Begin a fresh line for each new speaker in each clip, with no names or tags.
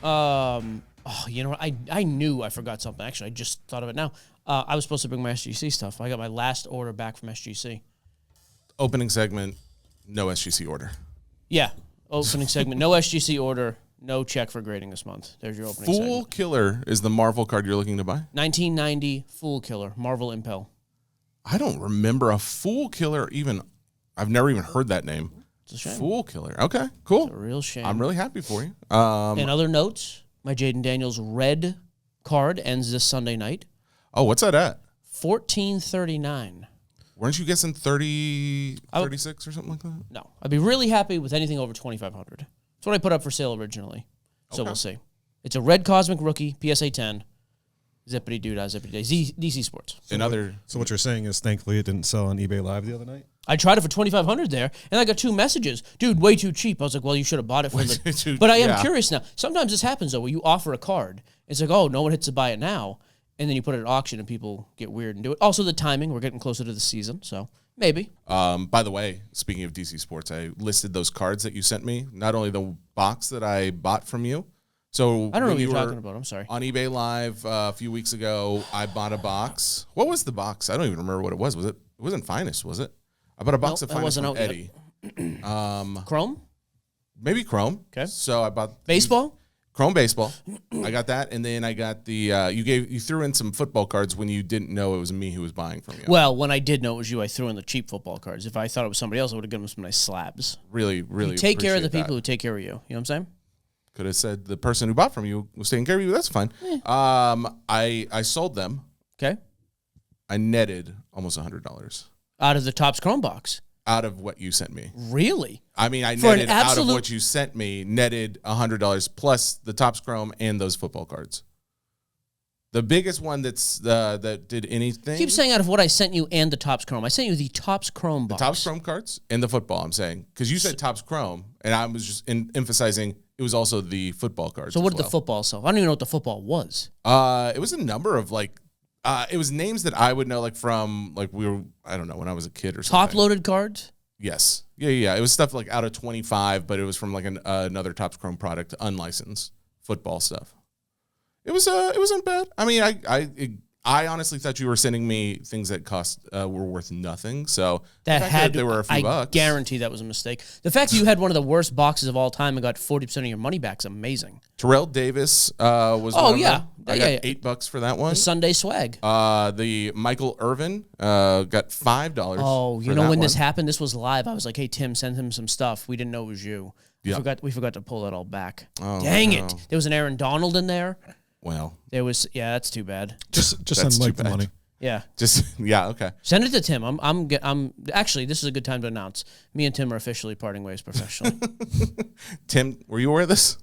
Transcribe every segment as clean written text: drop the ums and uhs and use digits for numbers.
You know what? I knew I forgot something. Actually, I just thought of it now. I was supposed to bring my SGC stuff. I got my last order back from SGC.
Opening segment, no SGC order.
Yeah, opening segment, no SGC order, no check for grading this month. There's your opening segment.
Fool Killer is the Marvel card you're looking to buy?
1990 Fool Killer, Marvel Impel.
I don't remember a Fool Killer even. I've never even heard that name.
It's a shame.
Fool Killer. Okay, cool.
It's a real shame.
I'm really happy for you.
In other notes, my Jaden Daniels red card ends this Sunday night.
Oh, what's that at?
$14.39.
Weren't you guessing 30, 36 or something like that?
No. I'd be really happy with anything over $2,500. That's what I put up for sale originally. So We'll see. It's a red Cosmic Rookie, PSA 10. Zippity doo dah, zippity day. DC Sports.
So what you're saying is, thankfully, it didn't sell on eBay Live the other night?
I tried it for $2,500 there, and I got 2 messages. Dude, way too cheap. I was like, well, you should have bought it for the... But I am curious now. Sometimes this happens, though, where you offer a card. It's like, oh, no one hits to buy it now. And then you put it at auction, and people get weird and do it. Also, the timing. We're getting closer to the season, so maybe.
By the way, speaking of DC Sports, I listed those cards that you sent me. Not only the box that I bought from you. So
I don't know what you're talking about. I'm sorry.
On eBay Live a few weeks ago, I bought a box. What was the box? I don't even remember what it was. It wasn't Finest, was it? I bought a box of Finest from Eddie.
Chrome?
Maybe Chrome.
Okay.
So I bought
baseball.
Chrome baseball. I got that, and then I got the you threw in some football cards when you didn't know it was me who was buying from you.
Well, when I did know it was you, I threw in the cheap football cards. If I thought it was somebody else, I would have given them some nice slabs.
Really, really.
You take care of the people who take care of you. You know what I'm saying?
Could have said the person who bought from you was taking care of you. That's fine. I sold them.
Okay.
I netted almost $100
out of the Topps Chrome box.
Out of what you sent me.
Really?
I mean, I netted out of what you sent me, netted $100 plus the Topps Chrome and those football cards. The biggest one that did anything.
Keep saying out of what I sent you and the Topps Chrome. I sent you the Topps Chrome box.
The Topps Chrome cards and the football, I'm saying. Because you said Topps Chrome, and I was just emphasizing it was also the football cards.
So what did the football sell? I don't even know what the football was.
It was a number of it was names that I would know from I don't know, when I was a kid or something.
Top-loaded cards?
Yes. Yeah. It was stuff like out of 25, but it was from another Topps Chrome product, unlicensed football stuff. It wasn't bad. I mean, I honestly thought you were sending me things that were worth nothing. So they were a few bucks. I guarantee
that was a mistake. The fact that you had one of the worst boxes of all time and got 40% of your money back is amazing.
Terrell Davis was one of them. I got $8 for that one.
The Sunday swag.
The Michael Irvin got $5.
Oh, you know when this happened? This was live. I was like, hey, Tim, send him some stuff. We didn't know it was you. Yep. We forgot to pull that all back. Oh, dang it. There was an Aaron Donald in there.
Well,
there was, that's too bad.
Just send Mike the money.
Yeah.
Okay.
Send it to Tim. I'm actually, this is a good time to announce. Me and Tim are officially parting ways professionally.
Tim, were you aware of this?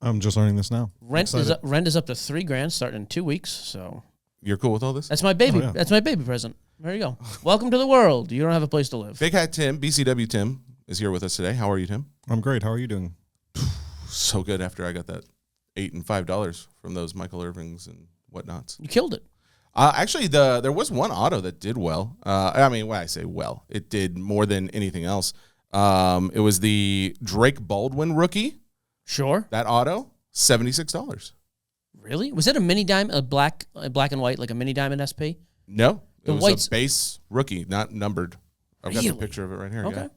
I'm just learning this now.
Rent is up to $3,000 starting in 2 weeks. So
you're cool with all this?
That's my baby. Oh, yeah. That's my baby present. There you go. Welcome to the world. You don't have a place to live.
Big Hat Tim, BCW Tim, is here with us today. How are you, Tim?
I'm great. How are you doing?
So good after I got that $8 and $5 from those Michael Irvings and whatnots.
You killed it.
Actually, there was one auto that did well. I mean, when I say well, it did more than anything else. It was the Drake Baldwin rookie.
Sure.
That auto, $76.
Really? Was it a mini diamond, a black and white, like a mini diamond SP?
No, it was a base rookie, not numbered. I've got the picture of it right here.
Okay,
yeah.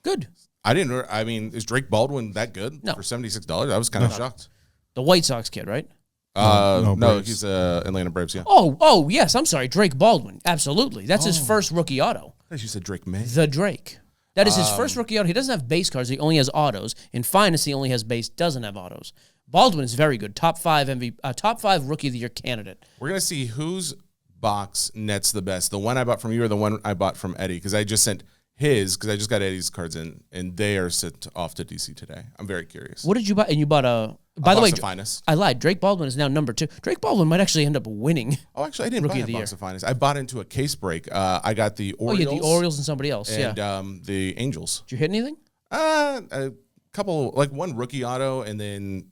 Good.
I mean, is Drake Baldwin that good for $76? I was kind of shocked.
The White Sox kid, right?
No, he's Atlanta Braves, yeah.
Oh, yes, I'm sorry, Drake Baldwin. Absolutely. That's his first rookie auto.
I thought you said Drake May.
The Drake. That is his first rookie auto. He doesn't have base cards. He only has autos. In Finest, he only has base, doesn't have autos. Baldwin is very good. Top 5 rookie of the year candidate.
We're going to see whose box nets the best. The one I bought from you or the one I bought from Eddie? Because I just sent his, because I just got Eddie's cards in, and they are sent off to DC today. I'm very curious.
What did you buy? And you bought by the way,
Finest.
I lied. Drake Baldwin is now number 2. Drake Baldwin might actually end up winning.
Oh, actually, I didn't buy a box of Finest. I bought into a case break. I got the Orioles.
Oh, yeah, the Orioles and somebody else.
And the Angels.
Did you hit anything?
A couple, like one rookie auto, and then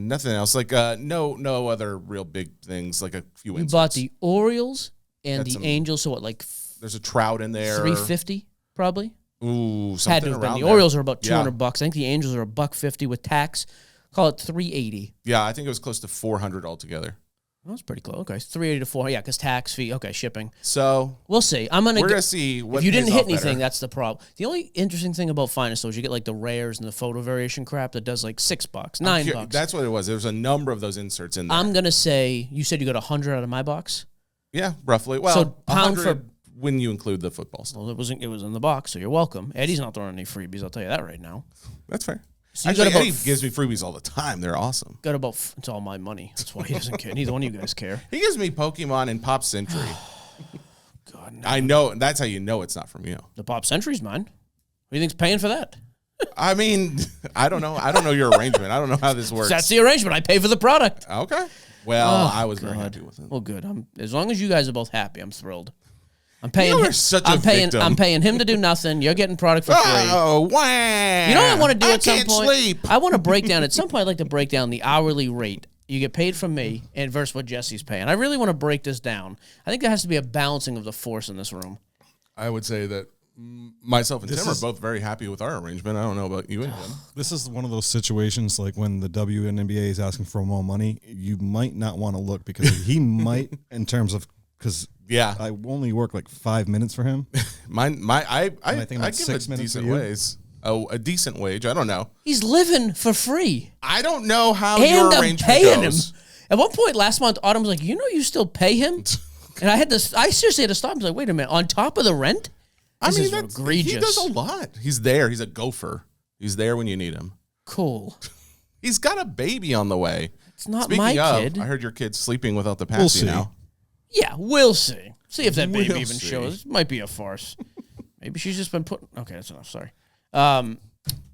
nothing else. Like no other real big things. Like a few.
You bought the Orioles and the Angels. So what? Like
there's a Trout in there.
$350 probably.
Ooh, something
had to have been. The Orioles are about $200. I think the Angels are $150 with tax. Call it 380.
Yeah, I think it was close to 400 altogether.
That's pretty close. Okay, 380 to 400. Yeah, because tax fee. Okay, shipping.
So
we'll see. We're
gonna see what
if you didn't hit anything.
Better.
That's the problem. The only interesting thing about Finest though is you get like the rares and the photo variation crap that does like $6, $9.
That's what it was. There was a number of those inserts in there.
I'm gonna say you said you got 100 out of my box.
Yeah, roughly. Well,
so pound for
when you include the football stuff.
Well, it was in the box, so you're welcome. Eddie's not throwing any freebies. I'll tell you that right now.
That's fair.
So
actually, Eddie gives me freebies all the time. They're awesome.
Got about it's all my money. That's why he doesn't care. Neither one of you guys care.
He gives me Pokemon and Pop Century.
God, no.
I know. That's how you know it's not from you.
The Pop Century's mine. What do you think's paying for that?
I mean, I don't know. I don't know your arrangement. I don't know how this works.
That's the arrangement. I pay for the product.
Okay. Well, I was very happy with it.
Well, good. As long as you guys are both happy, I'm thrilled. I'm paying.
You are such a victim.
I'm paying him to do nothing. You're getting product for free.
Oh, wow!
You know what I want to do at some point?
Sleep.
I want to break down at some point. I'd like to break down the hourly rate you get paid from me and versus what Jesse's paying. I really want to break this down. I think there has to be a balancing of the force in this room.
I would say that myself and Tim are both very happy with our arrangement. I don't know about you and Tim.
This is one of those situations like when the WNBA is asking for more money, you might not want to look because he might, in terms of because.
Yeah,
I only work like 5 minutes for him.
I
think about
give
6
a
minutes
decent wage. Oh, a decent wage. I don't know.
He's living for free.
I don't know how
and
your
I'm
arrangement
paying
goes.
him. At one point last month, Autumn was like, "You know, you still pay him," and I seriously had to stop. I was like, "Wait a minute, on top of the rent?" This is egregious.
He does a lot. He's there. He's a gopher. He's there when you need him.
Cool.
He's got a baby on the way.
It's not
Speaking
my
of,
kid.
I heard your kid's sleeping without the passy now.
Yeah, we'll see. See if that baby even shows. It might be a farce. Maybe she's just been put. Okay, that's enough. Sorry.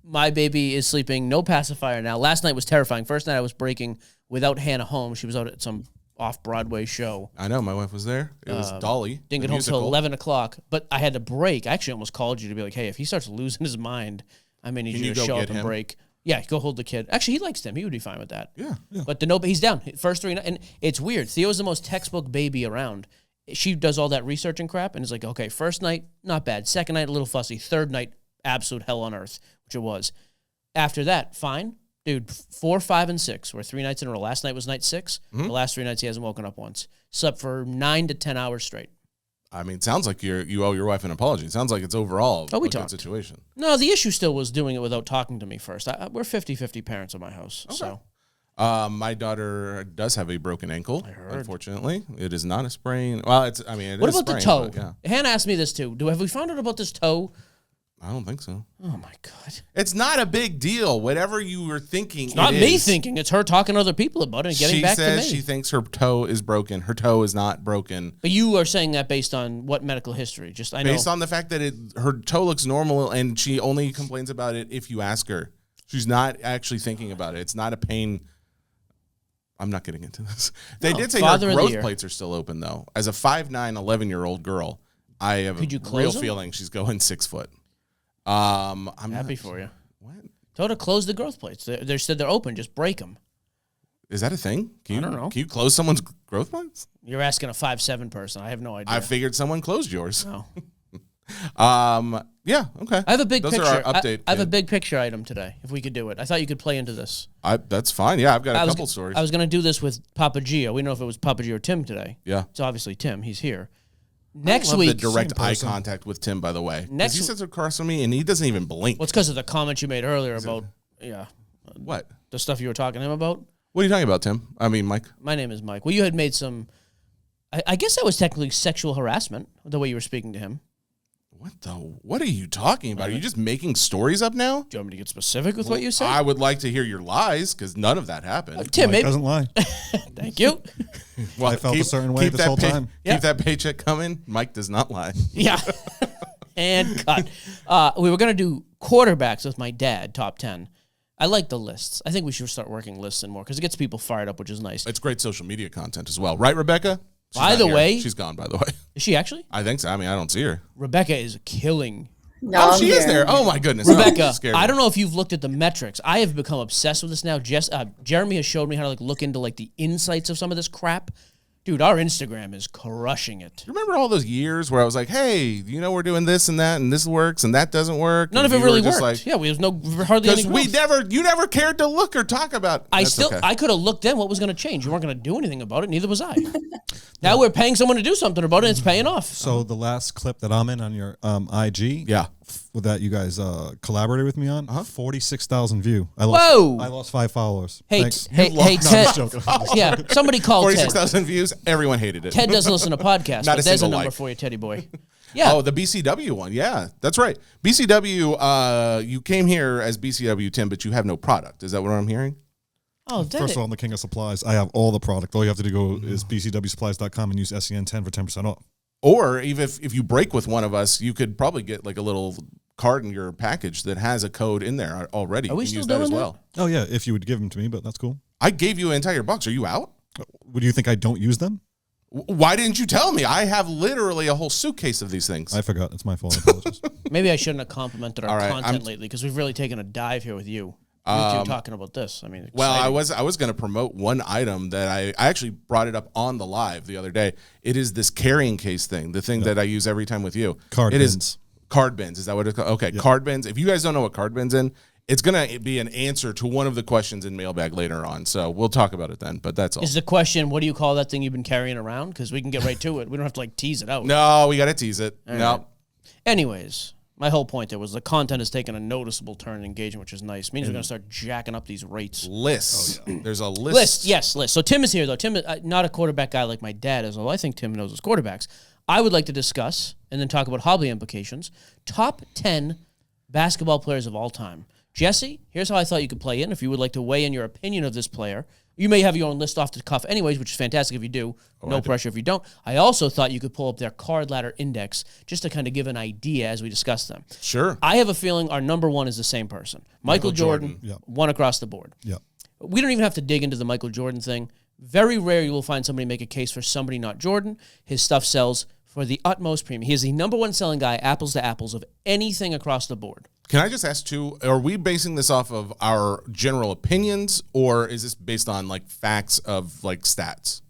My baby is sleeping. No pacifier now. Last night was terrifying. First night I was breaking without Hannah home. She was out at some off-Broadway show.
I know. My wife was there. It was Dolly.
Didn't get home till 11 o'clock. But I had to break. I actually almost called you to be like, hey, if he starts losing his mind, I may need you to show up and break. Yeah, go hold the kid. Actually, he likes Tim. He would be fine with that.
Yeah.
But he's down. First 3 nights. And it's weird. Theo's the most textbook baby around. She does all that research and crap, and it's like, okay, first night, not bad. Second night, a little fussy. Third night, absolute hell on earth, which it was. After that, fine. Dude, 4, 5, and 6 were 3 nights in a row. Last night was night 6. Mm-hmm. The last 3 nights, he hasn't woken up once. Slept for 9 to 10 hours straight.
I mean, it sounds like you owe your wife an apology. It sounds like it's overall a good situation.
No, the issue still was doing it without talking to me first. We're 50-50 parents in my house,
okay.
So...
my daughter does have a broken ankle. Unfortunately, it is not a sprain. Well, it
what
is
about
a sprain,
the toe? Yeah. Hannah asked me this too. Have we found out about this toe?
I don't think so.
Oh my god!
It's not a big deal. Whatever you were thinking,
it's not me thinking. It's her talking to other people about it and getting back to me.
She says she thinks her toe is broken. Her toe is not broken.
But you are saying that based on what medical history?
Based on the fact that her toe looks normal, and she only complains about it if you ask her. She's not actually thinking about it. It's not a pain. I'm not getting into this. They did say her growth plates are still open, though. As a 5'9", 11-year-old girl, I have a real feeling she's going 6 foot. I'm
happy for you.
What?
Tell her to close the growth plates. They said they're open. Just break them.
Is that a thing?
I don't know.
Can you close someone's growth plates?
You're asking a 5'7" person. I have no idea.
I figured someone closed yours.
No.
Yeah, okay.
I have a big picture.
Are our update.
I have a big picture item today. If we could do it, I thought you could play into this.
That's fine. Yeah, I've got a couple stories.
I was going to do this with Papa Gio. We don't know if it was Papa Gio or Tim today.
Yeah,
it's obviously Tim. He's here.
Next week, the direct eye contact with Tim. By the way, he sits across from me and he doesn't even blink.
Well, it's because of the comment you made earlier about
what
the stuff you were talking to him about.
What are you talking about, Tim? I mean, Mike.
My name is Mike. Well, you had made some. I guess that was technically sexual harassment the way you were speaking to him.
What are you talking about? Are you just making stories up now?
Do you want me to get specific with what you said?
I would like to hear your lies because none of that happened.
Tim,
Mike doesn't lie.
Thank you.
Well, I felt a certain way this whole time.
Keep that paycheck coming. Mike does not lie.
Yeah. And cut. We were going to do quarterbacks with my dad, top 10. I like the lists. I think we should start working lists and more because it gets people fired up, which is nice.
It's great social media content as well. Right, Rebecca?
By the way,
she's gone, by the way.
Is she actually?
I think so. I mean, I don't see her.
Rebecca is killing.
No, she is there. Oh, my goodness.
Rebecca, I don't know if you've looked at the metrics. I have become obsessed with this now. Jeremy has showed me how to look into the insights of some of this crap. Dude, our Instagram is crushing it.
Do you remember all those years where I was like, hey, we're doing this and that, and this works, and that doesn't work?
None of it really worked. Like, yeah, we have hardly any growth.
Because you never cared to look or talk about.
I could have looked then. What was going to change? You weren't going to do anything about it. Neither was I. Now we're paying someone to do something about it, and it's paying off.
So the last clip that I'm in on your IG, that you guys collaborated with me on, 46,000 view. I lost 5 followers.
Hey,
Thanks.
Hey, Ted. Yeah, somebody called
46,000 views. Everyone hated it.
Ted doesn't listen to podcasts, but there's a number for you, Teddy boy. Yeah.
Oh, the BCW one. Yeah, that's right. BCW, you came here as BCW Tim, but you have no product. Is that what I'm hearing?
Oh,
First of all, I'm the king of supplies. I have all the product. All you have to do is bcwsupplies.com and use SEN10 for 10% off.
Or even if you break with one of us, you could probably get like a little card in your package that has a code in there already.
Are we still doing that as well?
Oh, yeah, if you would give them to me, but that's cool.
I gave you an entire box. Are you out?
Would you think I don't use them?
Why didn't you tell me? I have literally a whole suitcase of these things.
I forgot. It's my fault. I apologize.
Maybe I shouldn't have complimented our content lately because we've really taken a dive here with you. You two talking about this. I mean, exciting.
Well, I was going to promote one item that I actually brought it up on the live the other day. It is this carrying case thing, the thing that I use every time with you.
Card bins.
Is card bins. Is that what it's called? Okay, card bins. If you guys don't know what card bins in, it's going to be an answer to one of the questions in mailbag later on. So we'll talk about it then, but that's all.
Is the question, what do you call that thing you've been carrying around? Because we can get right to it. We don't have to tease it out.
No, we got to tease it.
All
no.
Right. Anyways, my whole point there was the content has taken a noticeable turn in engagement, which is nice. It means we're going to start jacking up these rates.
Lists. Oh, yeah. There's a list.
List. So Tim is here, though. Tim is not a quarterback guy like my dad is, although I think Tim knows his quarterbacks. I would like to discuss and then talk about hobby implications. Top 10 basketball players of all time. Jesse, here's how I thought you could play in. If you would like to weigh in your opinion of this player, you may have your own list off the cuff anyways, which is fantastic if you do. No pressure if you don't. I also thought you could pull up their card ladder index just to kind of give an idea as we discuss them.
Sure.
I have a feeling our number one is the same person. Michael Jordan. One across the board.
Yeah.
We don't even have to dig into the Michael Jordan thing. Very rare you will find somebody make a case for somebody not Jordan. His stuff sells for the utmost premium. He is the number one selling guy, apples to apples, of anything across the board.
Can I just ask too, are we basing this off of our general opinions, or is this based on like facts of like stats?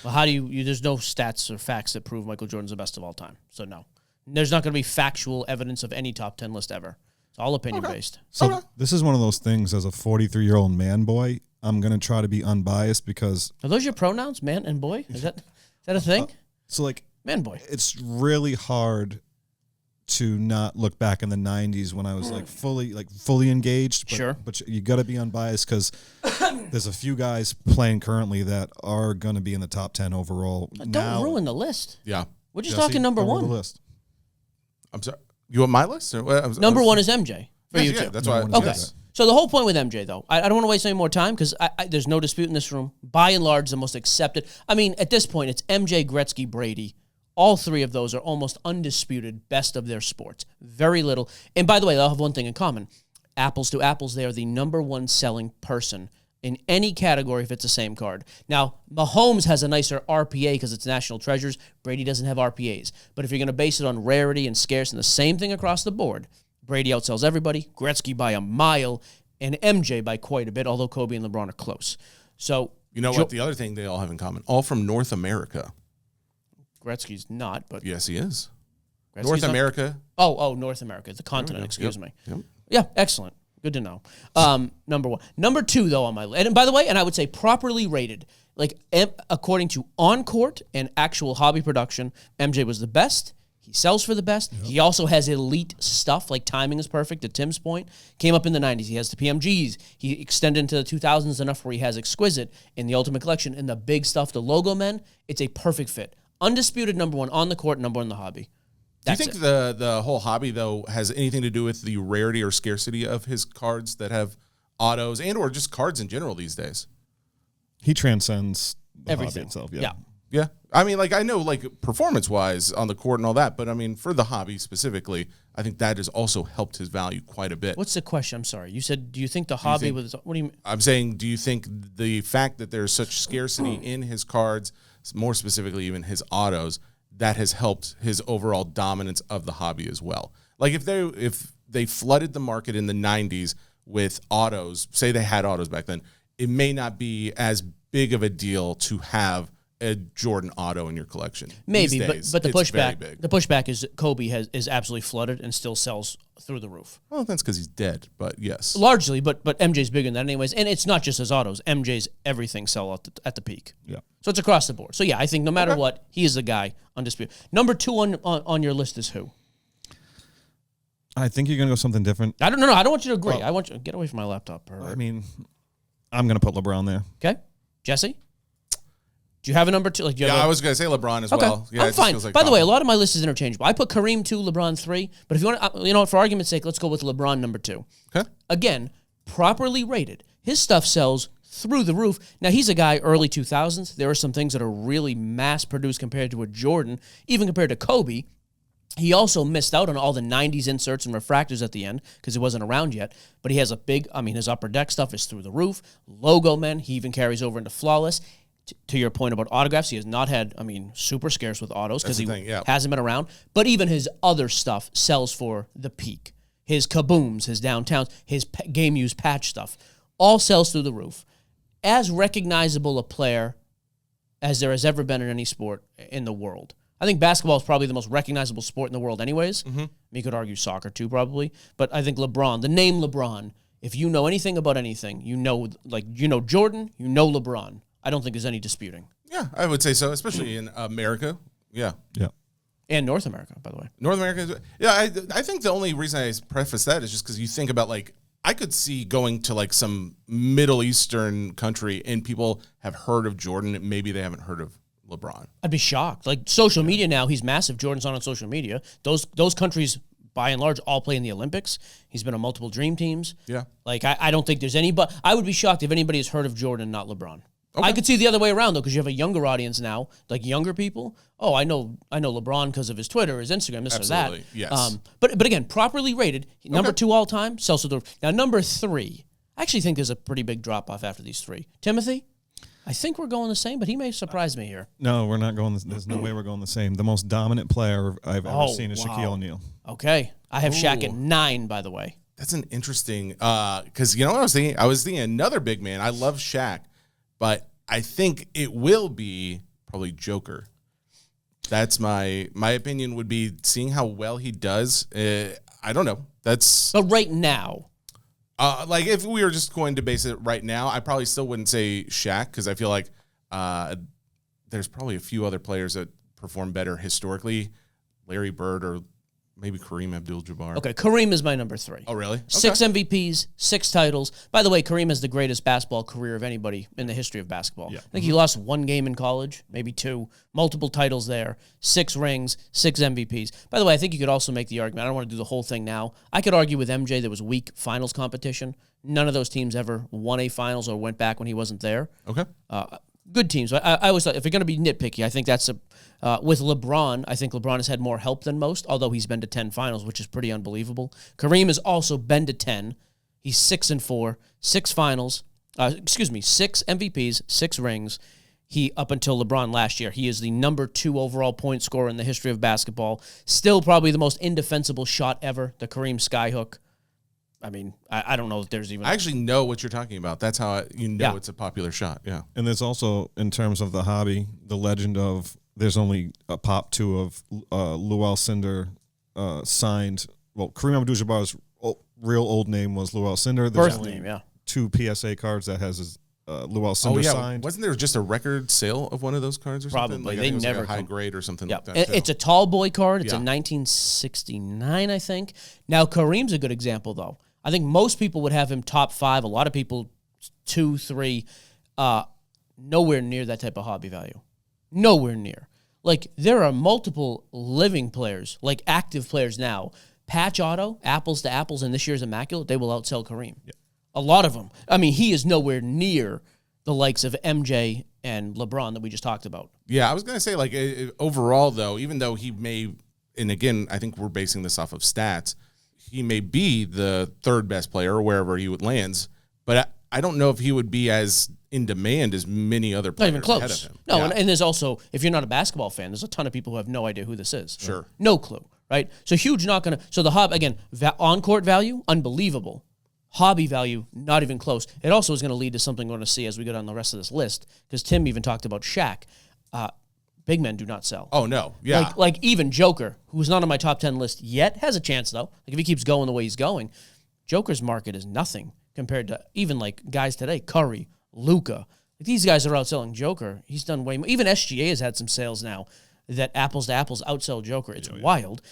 Well, how do you there's no stats or facts that prove Michael Jordan's the best of all time. So no. There's not going to be factual evidence of any top 10 list ever. It's all opinion based.
So this is one of those things as a 43-year-old man boy, I'm going to try to be unbiased because...
Are those your pronouns, man and boy? Is that a thing?
So like...
Man boy.
It's really hard to not look back in the 90s when I was fully engaged. But,
sure.
But you got to be unbiased because there's a few guys playing currently that are going to be in the top 10 overall.
Don't ruin the list.
Yeah.
We're just talking number one.
The list.
I'm sorry. You want my list?
Number one is MJ for you two.
That's why.
Okay. Yes. So the whole point with MJ, though, I don't want to waste any more time because there's no dispute in this room. By and large, the most accepted. I mean, at this point, it's MJ, Gretzky, Brady. All three of those are almost undisputed best of their sports. Very little. And by the way, they'll have one thing in common. Apples to apples, they are the number one selling person in any category if it's the same card. Now, Mahomes has a nicer RPA because it's National Treasures. Brady doesn't have RPAs. But if you're going to base it on rarity and scarce and the same thing across the board, Brady outsells everybody, Gretzky by a mile, and MJ by quite a bit, although Kobe and LeBron are close. So,
you know what? The other thing they all have in common, all from North America.
Gretzky's not, but...
Yes, he is.
Gretzky's
North America.
Oh, North America. The continent, excuse me.
Yep.
Yeah, excellent. Good to know. Number one. Number two, though, on my list. And by the way, and I would say properly rated, like according to on-court and actual hobby production, MJ was the best. He sells for the best. Yep. He also has elite stuff, like timing is perfect, to Tim's point. Came up in the 90s. He has the PMGs. He extended into the 2000s enough where he has Exquisite in the Ultimate Collection. And the big stuff, the logo men, it's a perfect fit. Undisputed number one on the court, number one in the hobby.
Do you think the whole hobby, though, has anything to do with the rarity or scarcity of his cards that have autos and or just cards in general these days?
He transcends the
everything
hobby itself.
Yeah. I mean, like, I know, like, performance-wise on the court and all that, but, I mean, for the hobby specifically, I think that has also helped his value quite a bit.
What's the question? I'm sorry. You said, do you think the hobby was... What do you mean?
I'm saying, do you think the fact that there's such scarcity in his cards, more specifically even his autos, that has helped his overall dominance of the hobby as well? Like, if they flooded the market in the 90s with autos, say they had autos back then, it may not be as big of a deal to have a Jordan auto in your collection.
Maybe,
days,
but the pushback is that Kobe is absolutely flooded and still sells through the roof.
Well, that's because he's dead, but yes.
Largely, but MJ's bigger than that anyways. And it's not just his autos. MJ's everything sell at the peak.
Yeah.
So it's across the board. So yeah, I think no matter what, he is the guy, undisputed. Number 2 on your list is who?
I think you're going to go something different.
I don't know. I don't want you to agree. Well, I want you to get away from my laptop.
I mean, I'm going to put LeBron there.
Okay. Jesse? Do you have a number 2?
I was going to say LeBron as well. Yeah,
I'm fine. By the way, a lot of my list is interchangeable. I put Kareem 2, LeBron 3. But if you want, for argument's sake, let's go with LeBron number 2.
Okay.
Again, properly rated. His stuff sells through the roof. Now, he's a guy early 2000s. There are some things that are really mass-produced compared to a Jordan, even compared to Kobe. He also missed out on all the 90s inserts and refractors at the end because he wasn't around yet. But he has his upper deck stuff is through the roof. Logo men, he even carries over into flawless. To your point about autographs, he has not had, super scarce with autos because hasn't been around. But even his other stuff sells for the peak. His kabooms, his downtowns, his game-used patch stuff, all sells through the roof. As recognizable a player as there has ever been in any sport in the world. I think basketball is probably the most recognizable sport in the world anyways. Mm-hmm. You could argue soccer too, probably. But I think LeBron, the name LeBron, if you know anything about anything, you know Jordan, you know LeBron. I don't think there's any disputing.
Yeah, I would say so, especially in America. Yeah.
Yeah.
And North America, by the way.
North America. Yeah, I think the only reason I preface that is just because you think about, I could see going to, some Middle Eastern country and people have heard of Jordan. Maybe they haven't heard of LeBron.
I'd be shocked. Social media now, he's massive. Jordan's on social media. Those countries, by and large, all play in the Olympics. He's been on multiple dream teams.
Yeah.
I don't think there's anybody. I would be shocked if anybody has heard of Jordan, not LeBron. Okay. I could see the other way around, though, because you have a younger audience now, younger people. Oh, I know LeBron because of his Twitter, his Instagram, this
Absolutely.
or that.
Yes.
But again, properly rated, number 2 all time, sells to the roof. Now, number 3, I actually think there's a pretty big drop-off after these 3. Timothy? I think we're going the same, but he may surprise me here.
No, we're not going. There's no way we're going the same. The most dominant player I've ever seen is Shaquille O'Neal.
Okay. I have Shaq at 9, by the way.
That's an interesting, because you know what I was thinking? I was thinking another big man. I love Shaq, but I think it will be probably Joker. That's my opinion would be seeing how well he does. I don't know.
But right now.
If we were just going to base it right now, I probably still wouldn't say Shaq because I feel like there's probably a few other players that perform better historically. Larry Bird or maybe Kareem Abdul-Jabbar.
Okay, Kareem is my number 3.
Oh, really? Okay.
6 MVPs, 6 titles. By the way, Kareem has the greatest basketball career of anybody in the history of basketball. Yeah. I think he lost 1 game in college, maybe 2. Multiple titles there, 6 rings, 6 MVPs. By the way, I think you could also make the argument, I don't want to do the whole thing now. I could argue with MJ there was weak finals competition. None of those teams ever won a finals or went back when he wasn't there.
Okay.
Good teams. I always thought if you're going to be nitpicky, I think that's with LeBron. I think LeBron has had more help than most, although he's been to 10 finals, which is pretty unbelievable. Kareem has also been to 10. He's 6-4, 6 finals. 6 MVPs, 6 rings. He up until LeBron last year, he is the number 2 overall point scorer in the history of basketball. Still probably the most indefensible shot ever, the Kareem skyhook. I don't know if there's even...
I actually know what you're talking about. That's how it's a popular shot, yeah.
And there's also, in terms of the hobby, the legend of there's only a pop 2 of Lou Alcindor signed... Well, Kareem Abdul-Jabbar's real old name was Lou Alcindor. There's
birth name, yeah.
2 PSA cards that has his Lou Alcindor signed.
Wasn't there just a record sale of one of those cards or something?
Probably. They never
high grade or something like that.
It's a tall boy card. It's a 1969, I think. Now, Kareem's a good example, though. I think most people would have him top 5. A lot of people 2, 3. Nowhere near that type of hobby value. Nowhere near. There are multiple living players, active players now. Patch auto, apples to apples, and this year's Immaculate, they will outsell Kareem. Yeah. A lot of them. He is nowhere near the likes of MJ and LeBron that we just talked about.
Yeah, I was going to say, overall, though, even though he may, and again, I think we're basing this off of stats, he may be the 3rd best player wherever he lands, but I don't know if he would be as in demand as many other players ahead of him.
No, yeah. and there's also, if you're not a basketball fan, there's a ton of people who have no idea who this is.
Sure.
No clue, right? So huge not going to, so the hobby, again, on-court value, unbelievable. Hobby value, not even close. It also is going to lead to something we're going to see as we go down the rest of this list, because Tim even talked about Shaq. Big men do not sell.
Oh, no. Yeah.
Like even Joker, who's not on my top 10 list yet, has a chance, though. Like if he keeps going the way he's going, Joker's market is nothing compared to even like guys today, Curry, Luka. Like these guys are outselling Joker. He's done way more. Even SGA has had some sales now that apples to apples outsell Joker. It's wild.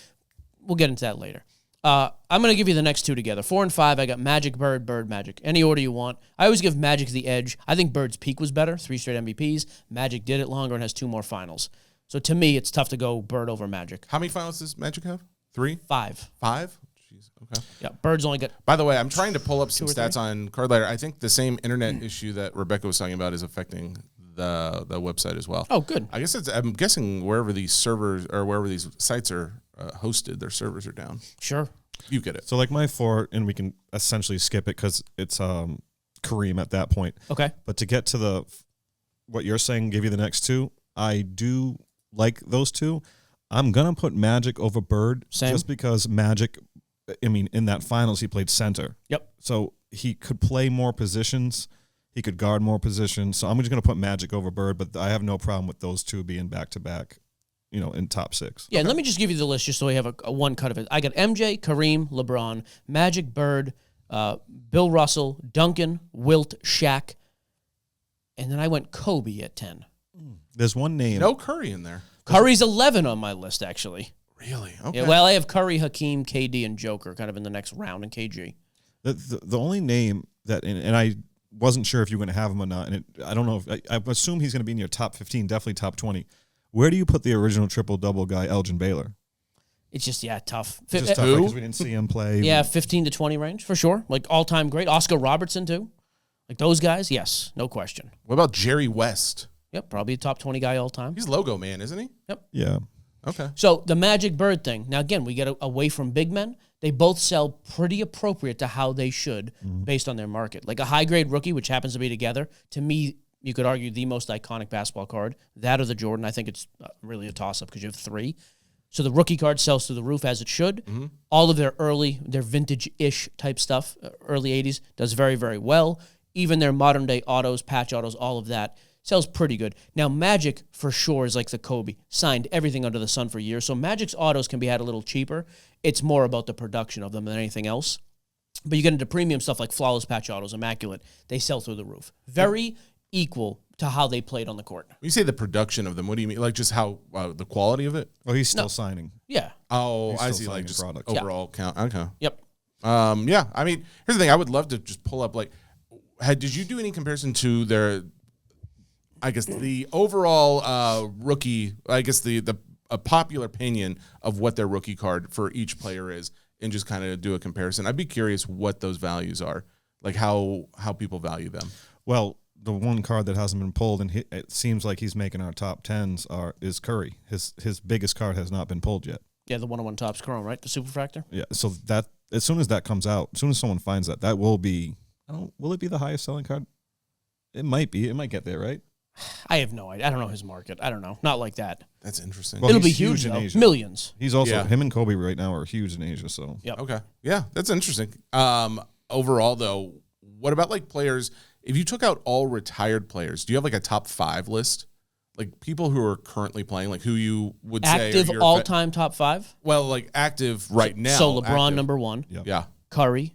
We'll get into that later. I'm going to give you the next two together. 4 and 5, I got Magic, Bird, Bird, Magic. Any order you want. I always give Magic the edge. I think Bird's peak was better, 3 straight MVPs. Magic did it longer and has 2 more finals. So to me, it's tough to go Bird over Magic.
How many finals does Magic have? 3?
5.
5? Jeez, okay.
Yeah, Bird's only got...
By the way, I'm trying to pull up some
2 or 3.
stats on Card Ladder. I think the same internet issue that Rebecca was talking about is affecting the website as well.
Oh, good.
I guess I'm guessing wherever these servers or wherever these sites are hosted, their servers are down.
Sure.
You get it.
So like my 4, and we can essentially skip it because it's Kareem at that point.
Okay.
But to get to what you're saying, give you the next 2, I do like those 2. I'm going to put Magic over Bird.
Same.
Just because Magic, I mean, in that finals, he played center.
Yep.
So he could play more positions. He could guard more positions. So I'm just going to put Magic over Bird, but I have no problem with those 2 being back-to-back, in top 6.
Yeah, and let me just give you the list just so we have a one cut of it. I got MJ, Kareem, LeBron, Magic, Bird, Bill Russell, Duncan, Wilt, Shaq, and then I went Kobe at 10.
There's one name.
No Curry in there.
Curry's 11 on my list, actually.
Really? Okay.
Yeah, well, I have Curry, Hakeem, KD, and Joker kind of in the next round, and KG.
The only name that, and I wasn't sure if you were going to have him or not, and I don't know if, I assume he's going to be in your top 15, definitely top 20. Where do you put the original triple-double guy, Elgin Baylor?
It's just, tough.
It's just tough because we didn't see him play.
Yeah, 15 to 20 range, for sure. Like, all-time great. Oscar Robertson, too. Like, those guys, yes, no question.
What about Jerry West?
Yep, probably a top 20 guy all-time.
He's logo man, isn't he?
Yep.
Yeah.
Okay.
So, the Magic Bird thing. Now, again, we get away from big men. They both sell pretty appropriate to how they should based on their market. Like a high-grade rookie, which happens to be together, to me, you could argue the most iconic basketball card. That or the Jordan. I think it's really a toss-up because you have 3. So the rookie card sells through the roof as it should. Mm-hmm. All of their vintage-ish type stuff, early 80s, does very, very well. Even their modern-day autos, patch autos, all of that sells pretty good. Now, Magic, for sure, is like the Kobe. Signed everything under the sun for years. So Magic's autos can be had a little cheaper. It's more about the production of them than anything else. But you get into premium stuff like flawless patch autos, immaculate. They sell through the roof. Very equal to how they played on the court.
When you say the production of them, what do you mean? Like just how the quality of it?
Well, he's still signing.
Yeah.
Oh,
He's
I
still
see. Like
signing
just
product.
overall count. Okay.
Yep.
Yeah. I mean, here's the thing. I would love to just pull up. Like, did you do any comparison to their? I guess the overall rookie. I guess the popular opinion of what their rookie card for each player is, and just kind of do a comparison. I'd be curious what those values are. Like how people value them.
Well, the one card that hasn't been pulled, and it seems like he's making our top 10s, is Curry. His biggest card has not been pulled yet.
Yeah, the 101 Topps Chrome, right? The Superfractor?
Yeah, so that as soon as that comes out, as soon as someone finds that will be, will it be the highest selling card? It might be. It might get there, right?
I have no idea. I don't know his market. I don't know. Not like that.
That's interesting.
Well,
It'll be
he's
huge,
in
though.
Asia.
Millions.
He's also,
Yeah.
him and Kobe right now are huge in Asia, so.
Yep.
Okay. Yeah, that's interesting. Overall, though, what about like players? If you took out all retired players, do you have like a top 5 list? Like people who are currently playing, like who you would say
Active
are your
all-time top 5?
well, like active right now.
So LeBron,
active.
number 1.
Yep.
Yeah.
Curry.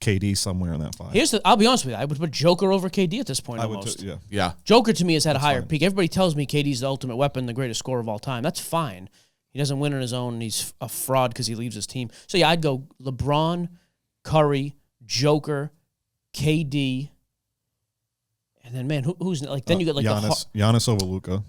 KD somewhere in that 5.
I'll be honest with you. I would put Joker over KD at this point
I would,
almost.
yeah.
Yeah.
Joker, to me, has had a higher
fine.
peak. Everybody tells me KD's the ultimate weapon, the greatest scorer of all time. That's fine. He doesn't win on his own, and he's a fraud because he leaves his team. So, yeah, I'd go LeBron, Curry, Joker, KD, and then, man, who's like, then you get like
Giannis over Luka.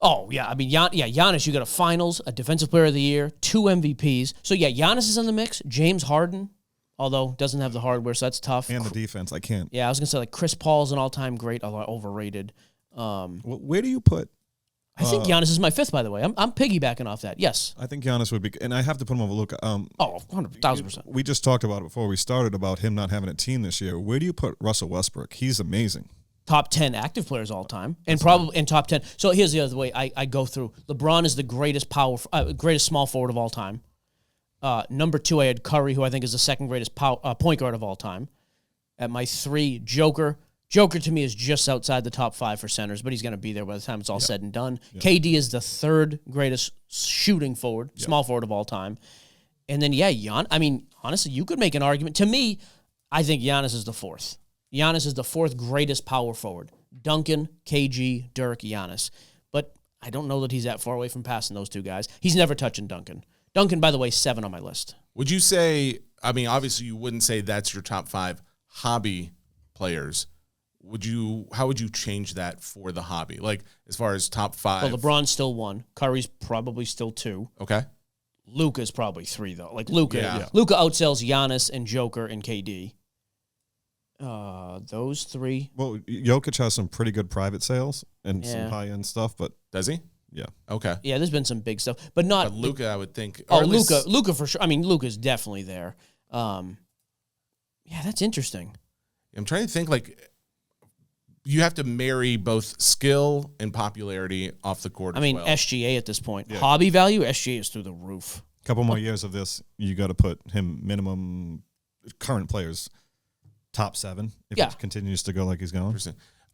Oh, yeah. I mean, Giannis, you got a finals, a defensive player of the year, 2 MVPs. So, yeah, Giannis is in the mix. James Harden, although doesn't have the hardware, so that's tough.
And the defense, I can't.
Yeah, I was going to say, like, Chris Paul's an all-time great, although overrated.
Where do you put?
I think Giannis is my 5th, by the way. I'm piggybacking off that. Yes.
I think Giannis would be, and I have to put him over Luka.
100,000%.
We just talked about it before we started about him not having a team this year. Where do you put Russell Westbrook? He's amazing.
Top 10 active players all time, and probably in top 10. So here's the other way I go through. LeBron is the greatest greatest small forward of all time. Number 2, I had Curry, who I think is the second greatest point guard of all time. At my 3, Joker, Joker to me is just outside the top 5 for centers, but he's going to be there by the time it's all said and done. KD is the 3rd greatest shooting forward, small forward of all time. And then, honestly, you could make an argument. To me, I think Giannis is the 4th. Giannis is the 4th greatest power forward. Duncan, KG, Dirk, Giannis. But I don't know that he's that far away from passing those two guys. He's never touching Duncan. Duncan, by the way, 7 on my list.
Would you say, obviously you wouldn't say that's your top 5 hobby players. How would you change that for the hobby? Like, as far as top 5?
Well, LeBron's still 1. Curry's probably still 2.
Okay.
Luka's probably 3, though. Like, Luka outsells Giannis and Joker and KD. Those 3.
Well, Jokic has some pretty good private sales and some high-end stuff, but...
Does he?
Yeah.
Okay.
Yeah, there's been some big stuff, but not...
But Luka, I would think...
Luka for sure. Luka's definitely there. That's interesting.
I'm trying to think, like... You have to marry both skill and popularity off the court as well.
SGA at this point. Yeah. Hobby value, SGA is through the roof.
A couple more years of this, you got to put him current players, top 7, if he continues to go like he's going.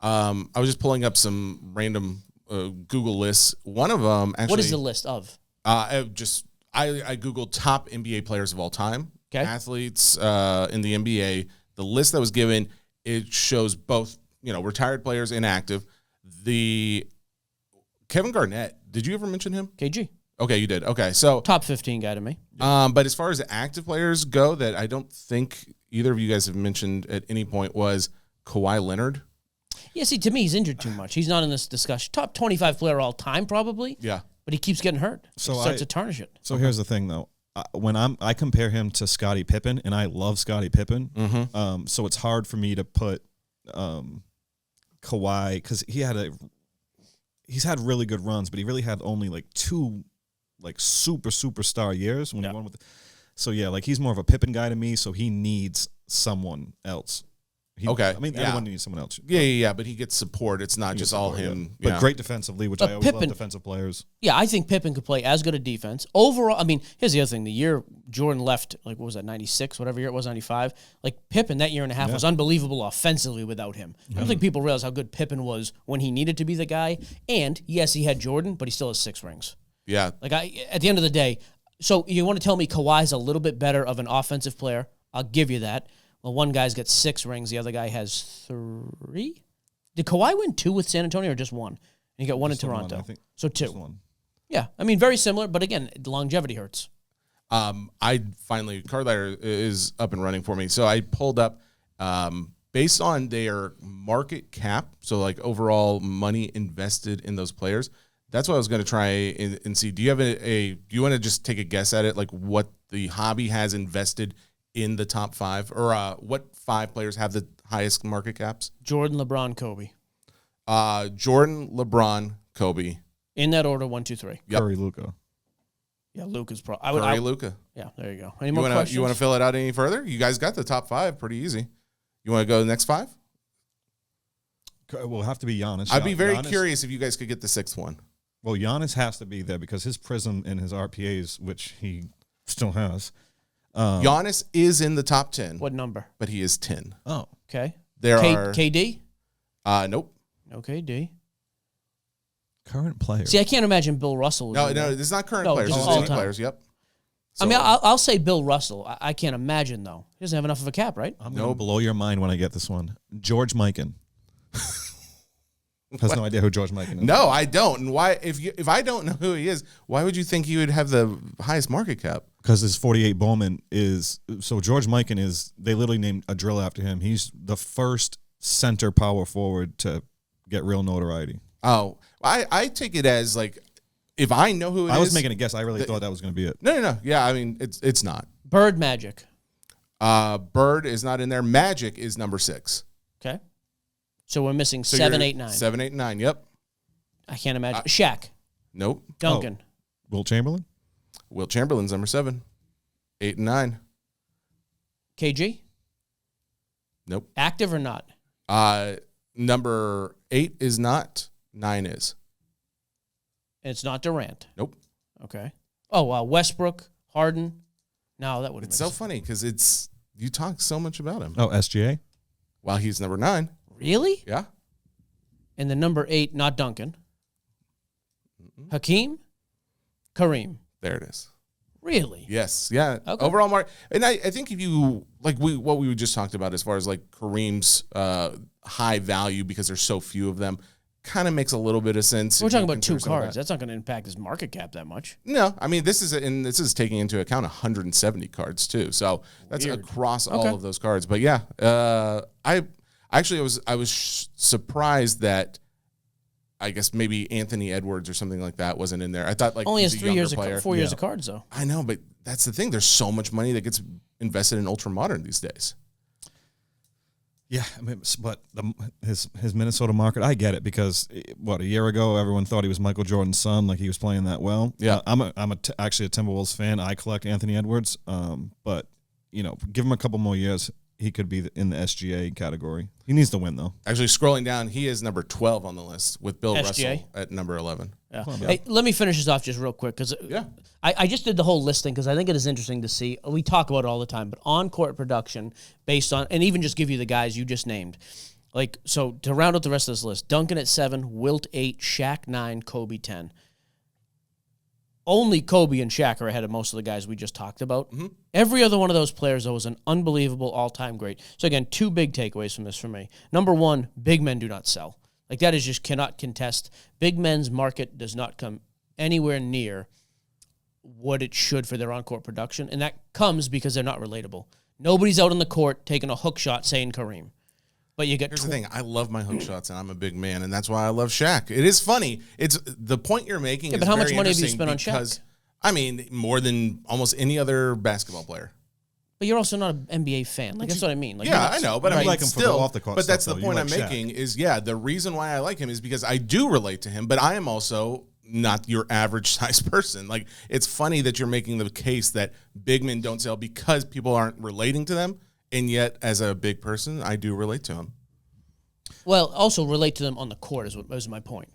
I was just pulling up some random Google lists. One of them actually...
What is the list of?
I Googled top NBA players of all time.
Okay.
Athletes in the NBA. The list that was given, it shows both... retired players and active. The Kevin Garnett, did you ever mention him?
KG.
Okay, you did. Okay, so
top 15 guy to me.
But as far as the active players go, that I don't think either of you guys have mentioned at any point was Kawhi Leonard.
Yeah, see, to me, he's injured too much. He's not in this discussion. Top 25 player all time, probably.
Yeah,
but he keeps getting hurt. So it starts to tarnish it.
So here's the thing, though. When I compare him to Scottie Pippen, and I love Scottie Pippen, so it's hard for me to put. Kawhi, because he's had really good runs, but he really had only like 2 like superstar years when he won with. So he's more of a Pippen guy to me. So he needs someone else. Everyone needs someone else.
Yeah, but he gets support. It's not just all him.
Yeah. But great defensively, which I always love defensive players.
Yeah, I think Pippen could play as good a defense. Overall, here's the other thing. The year Jordan left, like, what was that, 96, whatever year it was, 95? Like, Pippen, that year and a half was unbelievable offensively without him. I don't think people realize how good Pippen was when he needed to be the guy. And, yes, he had Jordan, but he still has 6 rings.
Yeah.
Like, at the end of the day, so you want to tell me Kawhi's a little bit better of an offensive player? I'll give you that. Well, one guy's got 6 rings. The other guy has 3. Did Kawhi win 2 with San Antonio or just 1? And he got 1 in Toronto. So 2. Yeah. Very similar. But again, the longevity hurts.
Cardlighter is up and running for me. So I pulled up, based on their market cap. So like overall money invested in those players. That's what I was going to try and see. Do you have do you want to just take a guess at it? Like what the hobby has invested in the top 5, or what 5 players have the highest market caps?
Jordan, LeBron, Kobe.
Jordan, LeBron, Kobe.
In that order, 1, 2, 3.
Yep.
Curry, Luka.
Yeah, Luka's
Curry, Luka.
Yeah, there you go. Any more questions?
You want to fill it out any further? You guys got the top 5 pretty easy. You want to go to the next 5?
Will have to be Giannis.
I'd be very curious if you guys could get the 6th one.
Well, Giannis has to be there because his prism and his RPAs, which he still has.
Giannis is in the top 10.
What number?
But he is 10.
Oh, okay.
There are
KD?
Nope.
No KD.
Current players.
See, I can't imagine Bill Russell.
No, this is not current players. This is any players. Yep.
So, I'll say Bill Russell. I can't imagine, though. He doesn't have enough of a cap, right?
I'm going to blow your mind when I get this one. George Mikan. Has no idea who George Mikan is.
No, I don't. And why? If I don't know who he is, why would you think he would have the highest market cap?
Because his 48 Bowman is so. George Mikan is. They literally named a drill after him. He's the first center power forward to get real notoriety.
Oh, I take it as like if I know who it is.
I was making a guess. I really thought that was going to be it.
No. Yeah, it's not.
Bird, Magic.
Bird is not in there. Magic is number 6.
Okay. So we're missing 7, 8, 9.
7, 8, 9. Yep.
I can't imagine. Shaq.
Nope.
Duncan.
Wilt Chamberlain.
Wilt Chamberlain's number 7. 8 and 9.
KG.
Nope.
Active or not?
Number 8 is not. 9 is.
And it's not Durant.
Nope.
Okay. Oh, Westbrook, Harden. No, that wouldn't.
It's so funny because you talk so much about him.
Oh, SGA.
While he's number 9.
Really?
Yeah.
And the number 8, not Duncan. Hakeem? Kareem.
There it is.
Really?
Yes. Yeah.
Okay.
Overall mark. And I think if you, like what we just talked about as far as like Kareem's high value because there's so few of them, kind of makes a little bit of sense.
We're talking about 2 cards. That's not going to impact his market cap that much.
No. I mean, this is taking into account 170 cards too. So that's
Weird.
across all of those cards. But yeah, I was surprised that I guess maybe Anthony Edwards or something like that wasn't in there. I thought like
only has
he's a
3 years,
player.
4 years of cards though.
I know, but that's the thing. There's so much money that gets invested in ultra modern these days.
Yeah, I mean, but his Minnesota market, I get it because a year ago everyone thought he was Michael Jordan's son, like he was playing that well.
Yeah,
I'm actually a Timberwolves fan. I collect Anthony Edwards, but give him a couple more years, he could be in the SGA category. He needs to win though.
Actually, scrolling down, he is number 12 on the list with Bill
SGA?
Russell at number 11.
Yeah. Hey, let me finish this off just real quick because I just did the whole listing because I think it is interesting to see. We talk about it all the time, but on-court production based on, and even just give you the guys you just named. Like, so to round out the rest of this list, Duncan at 7, Wilt 8, Shaq 9, Kobe 10. Only Kobe and Shaq are ahead of most of the guys we just talked about. Mm-hmm. Every other one of those players, though, is an unbelievable all-time great. So, again, 2 big takeaways from this for me. Number 1, big men do not sell. Like, that is just cannot contest. Big men's market does not come anywhere near what it should for their on-court production, and that comes because they're not relatable. Nobody's out on the court taking a hook shot saying Kareem. But you get
Here's the thing. I love my hook shots, and I'm a big man, and that's why I love Shaq. It is funny. It's the point you're making.
Yeah,
is
but how much
very
money have you
interesting
spent on
because,
Shaq?
I mean, more than almost any other basketball player.
But you're also not an NBA fan. Like, that's what I mean. Like,
yeah, I know, but I mean,
like him
still,
for the off-the-court
but that's
stuff,
the
though.
point
You
I'm
like Shaq.
making is, the reason why I like him is because I do relate to him, but I am also not your average size person. Like, it's funny that you're making the case that big men don't sell because people aren't relating to them, and yet, as a big person, I do relate to him.
Well, also relate to them on the court is my point.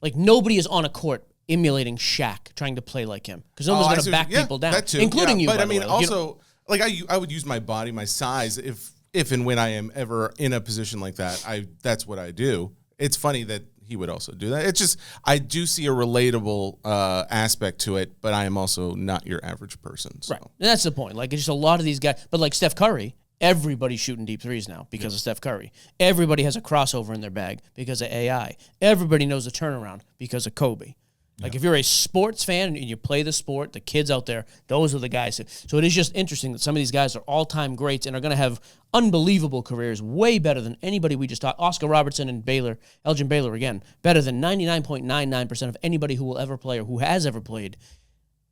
Like, nobody is on a court emulating Shaq, trying to play like him. Because no one's going to back people down, including you,
but
by
I mean,
the way.
also, like, I would use my body, my size, if and when I am ever in a position like that, that's what I do. It's funny that he would also do that. It's just, I do see a relatable aspect to it, but I am also not your average person. So.
Right. And that's the point. Like, it's just a lot of these guys. But like Steph Curry, everybody's shooting deep threes now because of Steph Curry. Everybody has a crossover in their bag because of AI. Everybody knows a turnaround because of Kobe. Like, if you're a sports fan and you play the sport, the kids out there, those are the guys. So it is just interesting that some of these guys are all-time greats and are going to have unbelievable careers, way better than anybody we just talked. Oscar Robertson and Elgin Baylor, again, better than 99.99% of anybody who will ever play or who has ever played.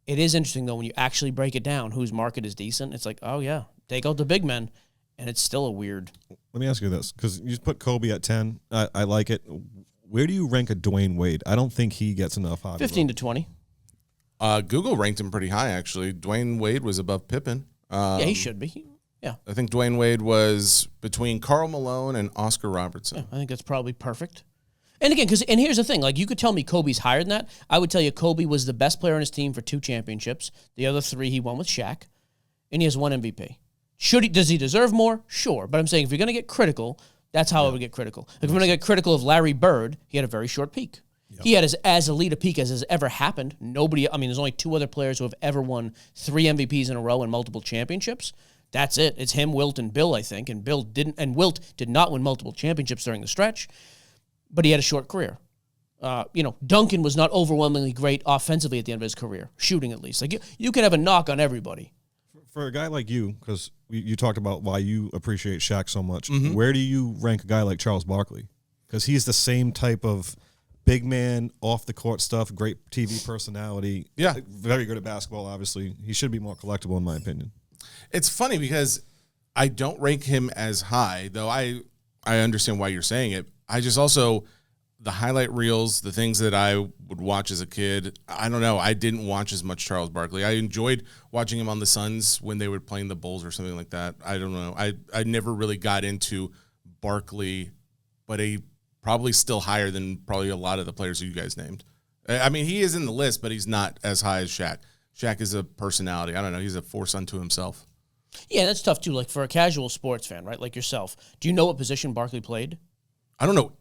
It is interesting, though, when you actually break it down, whose market is decent. It's like, oh, yeah, take out the big men, and it's still a weird.
Let me ask you this, because you put Kobe at 10. I like it. Where do you rank a Dwayne Wade? I don't think he gets enough hobby.
15 to 20.
Google ranked him pretty high, actually. Dwayne Wade was above Pippen.
Yeah, he should be. Yeah.
I think Dwayne Wade was between Karl Malone and Oscar Robertson.
Yeah, I think that's probably perfect. And again, and here's the thing, like, you could tell me Kobe's higher than that. I would tell you Kobe was the best player on his team for 2 championships. The other 3 he won with Shaq, and he has 1 MVP. Does he deserve more? Sure. But I'm saying if you're going to get critical, that's how I would get critical. If we're going to get critical of Larry Bird, he had a very short peak. Yep. He had as elite a peak as has ever happened. There's only 2 other players who have ever won 3 MVPs in a row and multiple championships. That's it. It's him, Wilt, and Bill, I think. And Wilt did not win multiple championships during the stretch, but he had a short career. Duncan was not overwhelmingly great offensively at the end of his career, shooting at least. Like, you can have a knock on everybody.
For a guy like you, because you talked about why you appreciate Shaq so much,
mm-hmm.
Where do you rank a guy like Charles Barkley? Because he's the same type of big man, off-the-court stuff, great TV personality.
Yeah.
Very good at basketball, obviously. He should be more collectible, in my opinion.
It's funny because I don't rank him as high, though I understand why you're saying it. I just also, the highlight reels, the things that I would watch as a kid, I don't know. I didn't watch as much Charles Barkley. I enjoyed watching him on the Suns when they were playing the Bulls or something like that. I don't know. I never really got into Barkley, but probably still higher than probably a lot of the players you guys named. I mean, he is in the list, but he's not as high as Shaq. Shaq is a personality. I don't know. He's a force unto himself.
Yeah, that's tough, too. Like, for a casual sports fan, right, like yourself, do you know what position Barkley played?
I don't know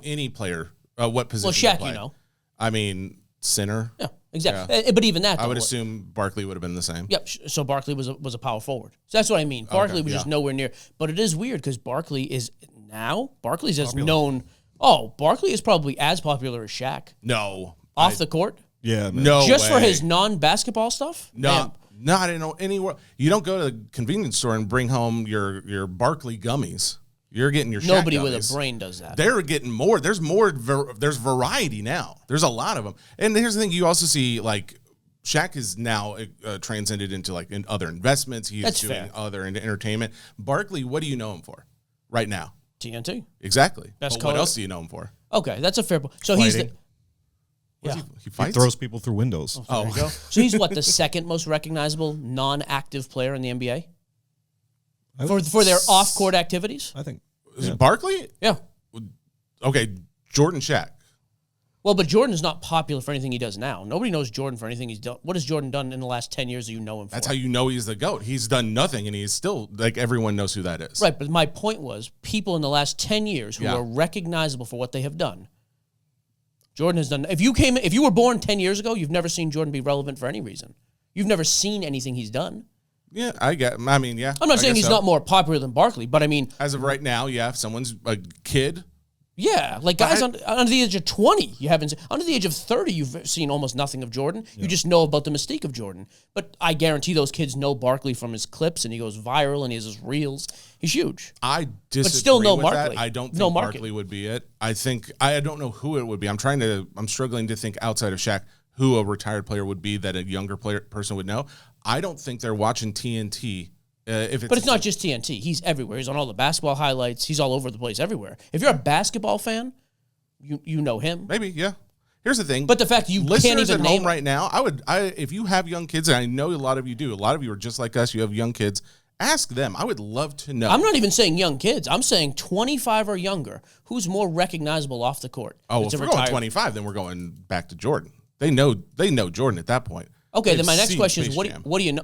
any player what position.
Well, Shaq,
play.
you know.
I mean, center.
Yeah, exactly. Yeah. But even that,
I would assume Barkley would have been the same.
Yep. So Barkley was a power forward. So that's what I mean. Barkley was just nowhere near. But it is weird because Barkley's as known. Oh, Barkley is probably as popular as Shaq.
No.
Off the court?
Yeah, man.
No
Just
way.
for his non-basketball stuff?
No. Not in anywhere. You don't go to the convenience store and bring home your Barkley gummies. You're getting your Shaq
Nobody
gummies.
with a brain does that.
They're getting more. There's more. There's variety now. There's a lot of them. And here's the thing: you also see like Shaq is now transcended into like in other investments. He's doing other entertainment. Barkley, what do you know him for right now?
TNT.
Exactly.
Best
But what else do you know him for?
Okay, that's a fair point. So
Fighting.
he's
He
He
fights.
throws people through windows.
there you go. So he's what, the second most recognizable non-active player in the NBA for their off-court activities?
I think.
Is it Barkley?
Yeah.
Okay, Jordan, Shaq.
Well, but Jordan is not popular for anything he does now. Nobody knows Jordan for anything he's done. What has Jordan done in the last 10 years that you know him for?
That's how you know he's the GOAT. He's done nothing, and he's still, like, everyone knows who that is.
Right, but my point was people in the last 10 years who are recognizable for what they have done. Jordan has done. If you were born 10 years ago, you've never seen Jordan be relevant for any reason. You've never seen anything he's done.
Yeah, I mean, yeah.
I'm not saying he's not more popular than Barkley, but I mean,
as of right now, yeah, if someone's a kid.
Yeah, like guys under the age of 20, you haven't seen. Under the age of 30, you've seen almost nothing of Jordan. Yeah. You just know about the mystique of Jordan. But I guarantee those kids know Barkley from his clips, and he goes viral, and he has his reels. He's huge.
I disagree
but still no
with
Barkley.
that. I don't think Barkley would be it. I don't know who it would be. I'm struggling to think outside of Shaq who a retired player would be that a younger person would know. I don't think they're watching TNT. But
it's not just TNT. He's everywhere. He's on all the basketball highlights. He's all over the place everywhere. If you're a basketball fan, you know him.
Maybe, yeah. Here's the thing.
But the fact you can't even
at home right now, if you have young kids, and I know a lot of you do, a lot of you are just like us, you have young kids, ask them. I would love to know.
I'm not even saying young kids. I'm saying 25 or younger. Who's more recognizable off the court?
Oh, if we're going 25, then we're going back to Jordan. They know Jordan at that point.
Okay, then my next question is, what do you know?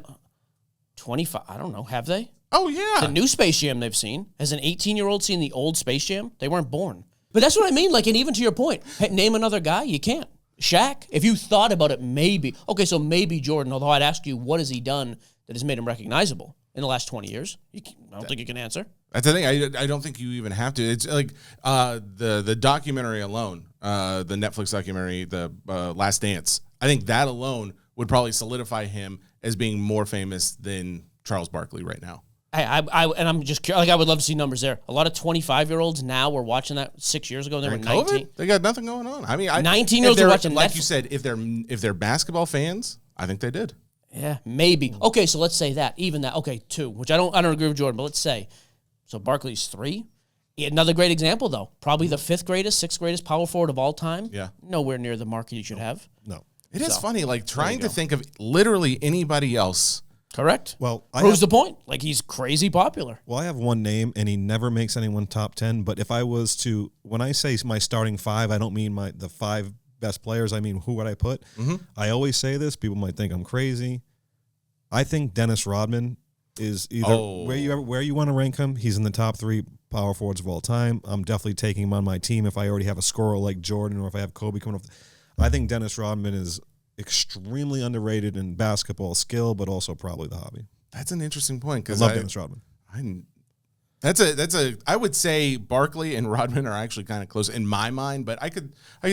25, I don't know. Have they?
Oh, yeah.
The new Space Jam they've seen. Has an 18-year-old seen the old Space Jam? They weren't born. But that's what I mean. Like, and even to your point, name another guy. You can't. Shaq, if you thought about it, maybe. Okay, so maybe Jordan, although I'd ask you, what has he done that has made him recognizable in the last 20 years? I don't think you can answer.
That's the thing. I don't think you even have to. It's like the documentary alone, the Netflix documentary, the Last Dance. I think that alone would probably solidify him as being more famous than Charles Barkley right now.
And I'm just like, I would love to see numbers there. A lot of 25-year-olds now were watching that 6 years ago. And they were 19.
COVID? They got nothing going on. I mean,
19-year-olds are watching.
Like you said, if they're basketball fans, I think they did.
Yeah, maybe. Okay, so let's say that. Even that. Okay, 2, which I don't agree with Jordan, but let's say. So Barkley's 3. Another great example, though. Probably the 5th greatest, 6th greatest power forward of all time.
Yeah.
Nowhere near the market he should have.
No.
It is funny, like trying to think of literally anybody else.
Correct.
Well,
proves the point. Like, he's crazy popular.
Well, I have one name, and he never makes anyone top 10. But if I was to, when I say my starting 5, I don't mean the 5 best players. I mean, who would I put? Mm-hmm. I always say this. People might think I'm crazy. I think Dennis Rodman is either where you want to rank him. He's in the top 3 power forwards of all time. I'm definitely taking him on my team if I already have a scorer like Jordan or if I have Kobe coming up. I think Dennis Rodman is extremely underrated in basketball skill, but also probably the hobby.
That's an interesting point because
I love Dennis Rodman.
I would say Barkley and Rodman are actually kind of close in my mind, but I could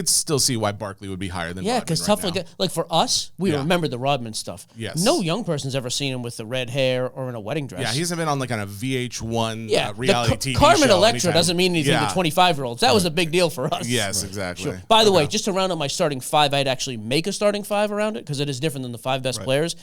still see why Barkley would be higher than Rodman.
Yeah, because like for us, we remember the Rodman stuff.
Yes.
No young person's ever seen him with the red hair or in a wedding dress.
Yeah, he hasn't been on like on a VH1 reality TV
Carmen
show.
Electra doesn't mean anything to 25-year-olds. That was a big deal for us.
Yes, exactly.
Sure. By the way, just to round up my starting 5, I'd actually make a starting 5 around it because it is different than the 5 best players.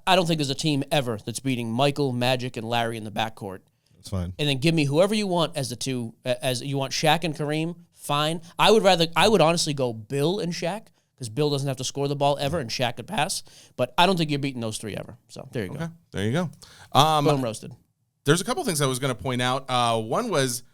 I don't think there's a team ever that's beating Michael, Magic, and Larry in the backcourt.
That's fine.
And then give me whoever you want as the 2. As you want Shaq and Kareem, fine. I would honestly go Bill and Shaq because Bill doesn't have to score the ball ever and Shaq could pass. But I don't think you're beating those 3 ever. So there you go.
There you go.
Boom roasted.
There's a couple things I was going to point out. One was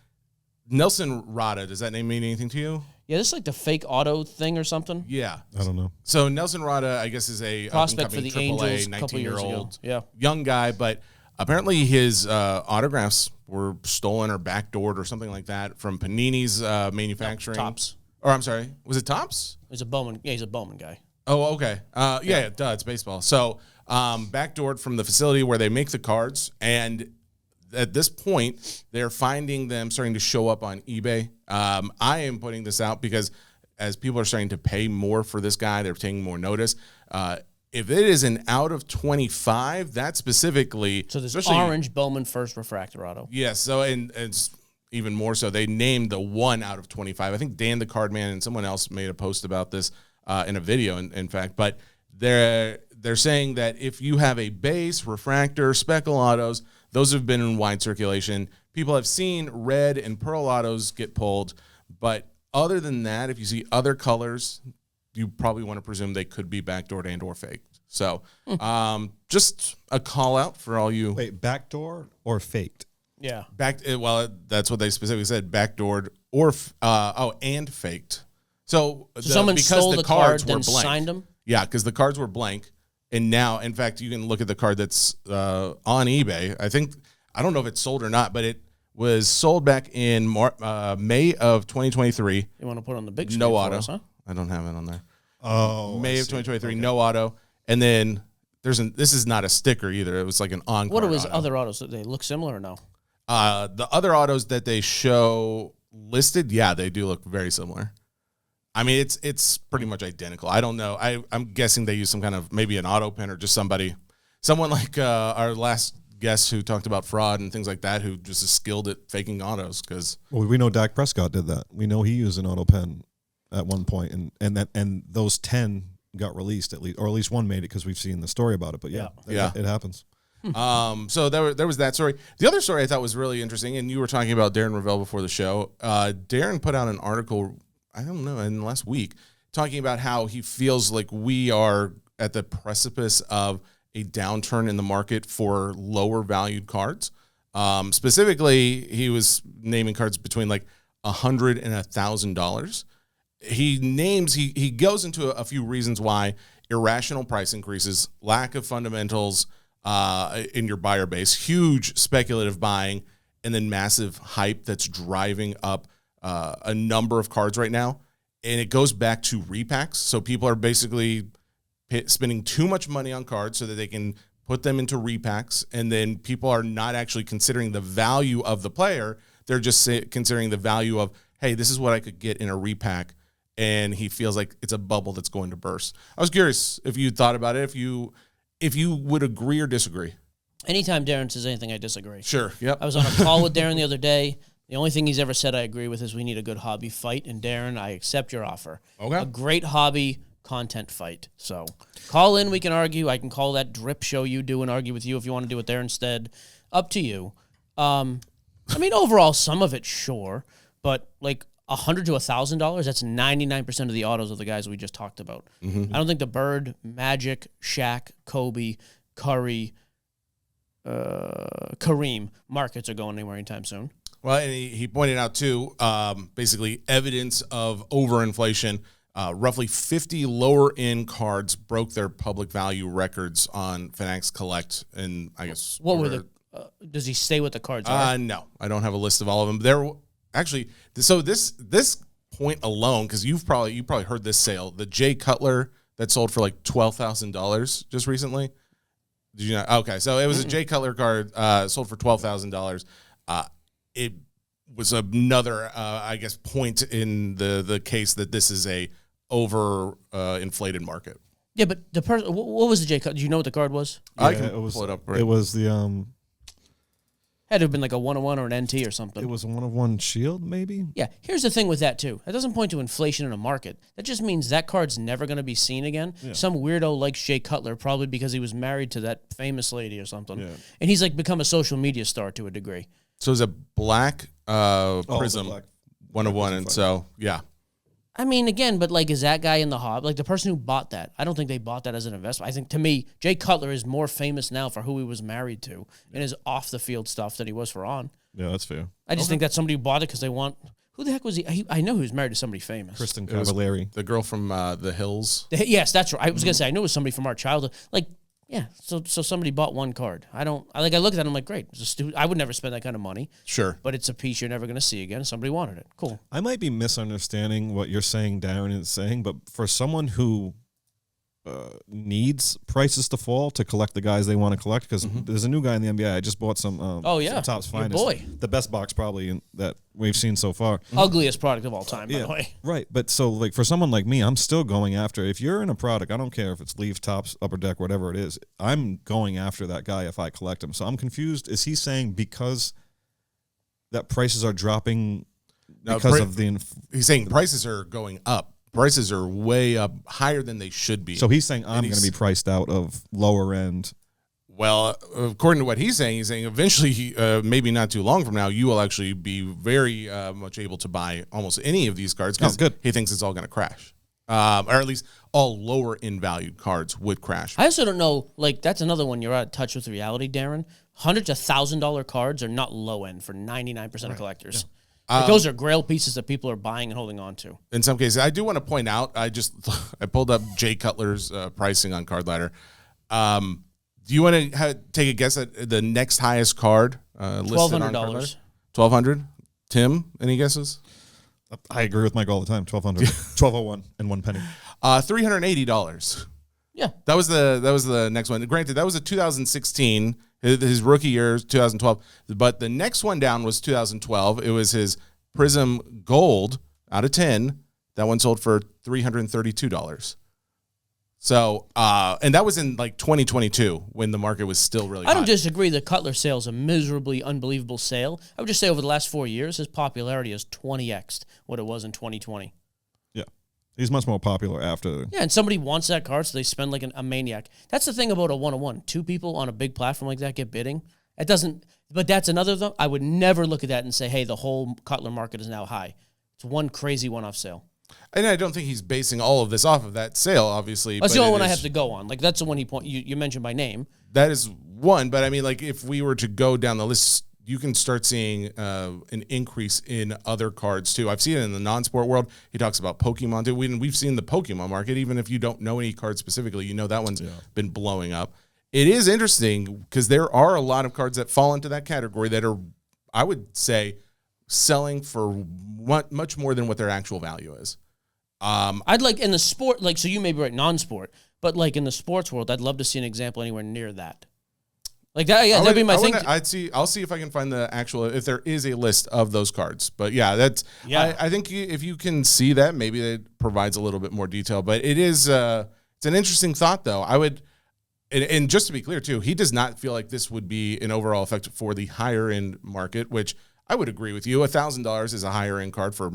Nelson Rada. Does that name mean anything to you?
Yeah, this is like the fake auto thing or something.
Yeah.
I don't know.
So Nelson Rada, I guess, is a
prospect for the Angels,
19-year-old
Yeah.
young guy, but apparently his autographs were stolen or backdoored or something like that from Panini's manufacturing.
No, Topps.
Or I'm sorry, was it Topps?
He's a Bowman. Yeah, he's a Bowman guy.
Oh, okay. Yeah, duh, it's baseball. So backdoored from the facility where they make the cards, and at this point, they're finding them starting to show up on eBay. I am putting this out because as people are starting to pay more for this guy, they're taking more notice. If it is an out of 25, that specifically...
So there's orange Bowman first refractor auto.
Yes, so and it's even more so. They named the 1 out of 25. I think Dan the Card Man and someone else made a post about this in a video, in fact. But they're saying that if you have a base, refractor, speckle autos, those have been in wide circulation. People have seen red and pearl autos get pulled, but other than that, if you see other colors, you probably want to presume they could be backdoored and or faked. So just a call out for all you.
Wait, backdoor or faked?
Yeah.
Well, that's what they specifically said, backdoored or and faked. So
someone stole the card, then signed them?
Yeah, because the cards were blank. And now, in fact, you can look at the card that's on eBay. I don't know if it's sold or not, but it was sold back in May of 2023.
You want to put on the big screen
no
for
auto.
us, huh?
I don't have it on there.
Oh,
May of 2023, okay. No auto. And then this is not a sticker either. It was like an on-card
What are his
auto.
other autos? Do they look similar or no?
The other autos that they show listed, yeah, they do look very similar. I mean, it's pretty much identical. I don't know. I'm guessing they use some kind of maybe an auto pen or just someone like our last guest who talked about fraud and things like that, who just is skilled at faking autos. Because
we know Dak Prescott did that. We know he used an auto pen at one point, and those 10 got released at least one made it because we've seen the story about it. But yeah. It happens.
So there was that story. The other story I thought was really interesting, and you were talking about Darren Ravel before the show. Darren put out an article, I don't know, in the last week, talking about how he feels like we are at the precipice of a downturn in the market for lower valued cards. Specifically, he was naming cards between like $100 and $1,000. He goes into a few reasons why: irrational price increases, lack of fundamentals in your buyer base, huge speculative buying, and then massive hype that's driving up a number of cards right now. And it goes back to repacks. So people are basically spending too much money on cards so that they can put them into repacks. And then people are not actually considering the value of the player. They're just considering the value of, hey, this is what I could get in a repack. And he feels like it's a bubble that's going to burst. I was curious if you thought about it, if you would agree or disagree.
Anytime Darren says anything, I disagree.
Sure. Yep.
I was on a call with Darren the other day. The only thing he's ever said I agree with is we need a good hobby fight. And Darren, I accept your offer.
Okay.
A great hobby content fight. So call in, we can argue. I can call that drip show you do and argue with you if you want to do it there instead. Up to you. I mean, overall, some of it, sure. But like $100 to $1,000, that's 99% of the autos of the guys we just talked about. Mm-hmm. I don't think the Bird, Magic, Shaq, Kobe, Curry, Kareem markets are going anywhere anytime soon.
Well, and he pointed out, too, basically evidence of overinflation. Roughly 50 lower-end cards broke their public value records on Fanatics Collect. And I guess...
What were the... does he stay with the cards?
No, I don't have a list of all of them. There, actually, so this point alone, because you probably heard this sale, the Jay Cutler that sold for like $12,000 just recently. Did you know? Okay, so it was a Jay Cutler card sold for $12,000. It was another, I guess, point in the case that this is a inflated market. Yeah,
but the person, what was the Jay Cutler? Do you know what the card was?
Yeah, I can pull it up. Right. It was the
had to have been like a 1-of-1 or an NT or something.
It was a 1-of-1 shield, maybe?
Yeah. Here's the thing with that, too. That doesn't point to inflation in a market. That just means that card's never going to be seen again. Yeah. Some weirdo likes Jay Cutler, probably because he was married to that famous lady or something. Yeah. And he's like become a social media star to a degree.
So it's a black prism, black 1-of-1. And so, yeah.
I mean, again, but like, is that guy in the hobby? Like the person who bought that, I don't think they bought that as an investment. I think, to me, Jay Cutler is more famous now for who he was married to and his off-the-field stuff than he was for on.
Yeah, that's fair.
I just think that somebody who bought it because they want... Who the heck was he? I know he was married to somebody famous.
Kristen Cavallari.
The girl from The Hills.
Yes, that's right. I was going to say, I knew it was somebody from our childhood. Like, Yeah, so somebody bought one card. I looked at it, I'm like, great. I would never spend that kind of money.
Sure.
But it's a piece you're never going to see again. Somebody wanted it. Cool.
I might be misunderstanding what you're saying, Darren is saying, but for someone who needs prices to fall to collect the guys they want to collect, because there's a new guy in the NBA. I just bought some some Topps Finest.
Boy.
The best box probably that we've seen so far.
Ugliest product of all time, by the way.
Right, but so like for someone like me, I'm still going after, if you're in a product, I don't care if it's Leaf, Topps, Upper Deck, whatever it is, I'm going after that guy if I collect him. So I'm confused. Is he saying because that prices are dropping because of the...
He's saying prices are going up. Prices are way up, higher than they should be.
So he's saying I'm going to be priced out of lower end.
Well, according to what he's saying eventually, maybe not too long from now, you will actually be very much able to buy almost any of these cards because he thinks it's all going to crash. Or at least all lower in valued cards would crash.
I also don't know, like, that's another one you're out of touch with reality, Darren. $100 to $1,000 cards are not low end for 99% of collectors. Yeah. Like those are grail pieces that people are buying and holding on to.
In some cases, I do want to point out, I pulled up Jay Cutler's pricing on Card Ladder. Do you want to take a guess at the next highest card listed on Card Ladder? $1,200. Tim, any guesses?
I agree with Mike all the time. $1,200, $1,201 and 1 penny.
$380.
Yeah,
that was the next one. Granted, that was a 2016. His rookie year, 2012. But the next one down was 2012. It was his Prism Gold out of 10. That one sold for $332. So, and that was in like 2022 when the market was still really high.
I don't disagree that Cutler sale is a miserably unbelievable sale. I would just say over the last 4 years, his popularity has 20x'd what it was in 2020.
Yeah. He's much more popular after.
Yeah, and somebody wants that card, so they spend like a maniac. That's the thing about a one-on-one. Two people on a big platform like that get bidding. It doesn't, but that's another though. I would never look at that and say, hey, the whole Cutler market is now high. It's one crazy one-off sale.
And I don't think he's basing all of this off of that sale, obviously.
That's the only one I have to go on. Like, that's the one you mentioned by name.
That is one, but I mean, like, if we were to go down the list, you can start seeing an increase in other cards, too. I've seen it in the non-sport world. He talks about Pokemon, too. We've seen the Pokemon market. Even if you don't know any cards specifically, you know that one's been blowing up. It is interesting because there are a lot of cards that fall into that category that are, I would say, selling for much more than what their actual value is.
I'd like in the sport, like, so you may be right, non-sport, but like in the sports world, I'd love to see an example anywhere near that. Like that, yeah, that'd be my thing.
I'll see if I can find the actual, if there is a list of those cards. But yeah, I think if you can see that, maybe it provides a little bit more detail. But it is, it's an interesting thought, though. I would, and just to be clear too, he does not feel like this would be an overall effect for the higher end market, which I would agree with you. $1,000 is a higher end card for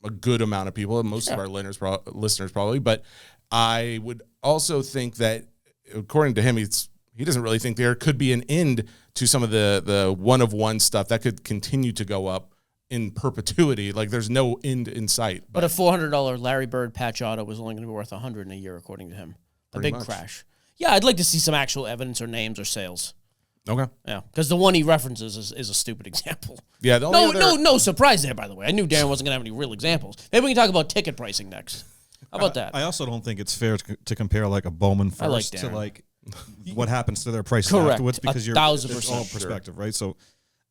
a good amount of people, most of our listeners probably. But I would also think that, according to him, he doesn't really think there could be an end to some of the one-of-one stuff that could continue to go up in perpetuity. Like, there's no end in sight.
But a $400 Larry Bird patch auto was only going to be worth $100 in a year, according to him.
Pretty
big
much.
Crash. Yeah, I'd like to see some actual evidence or names or sales.
Okay.
Yeah, because the one he references is a stupid example.
Yeah.
No surprise there, by the way. I knew Darren wasn't going to have any real examples. Maybe we can talk about ticket pricing next. How about that?
I also don't think it's fair to compare like a Bowman first to like what happens to their prices afterwards, because it's all perspective, right? So,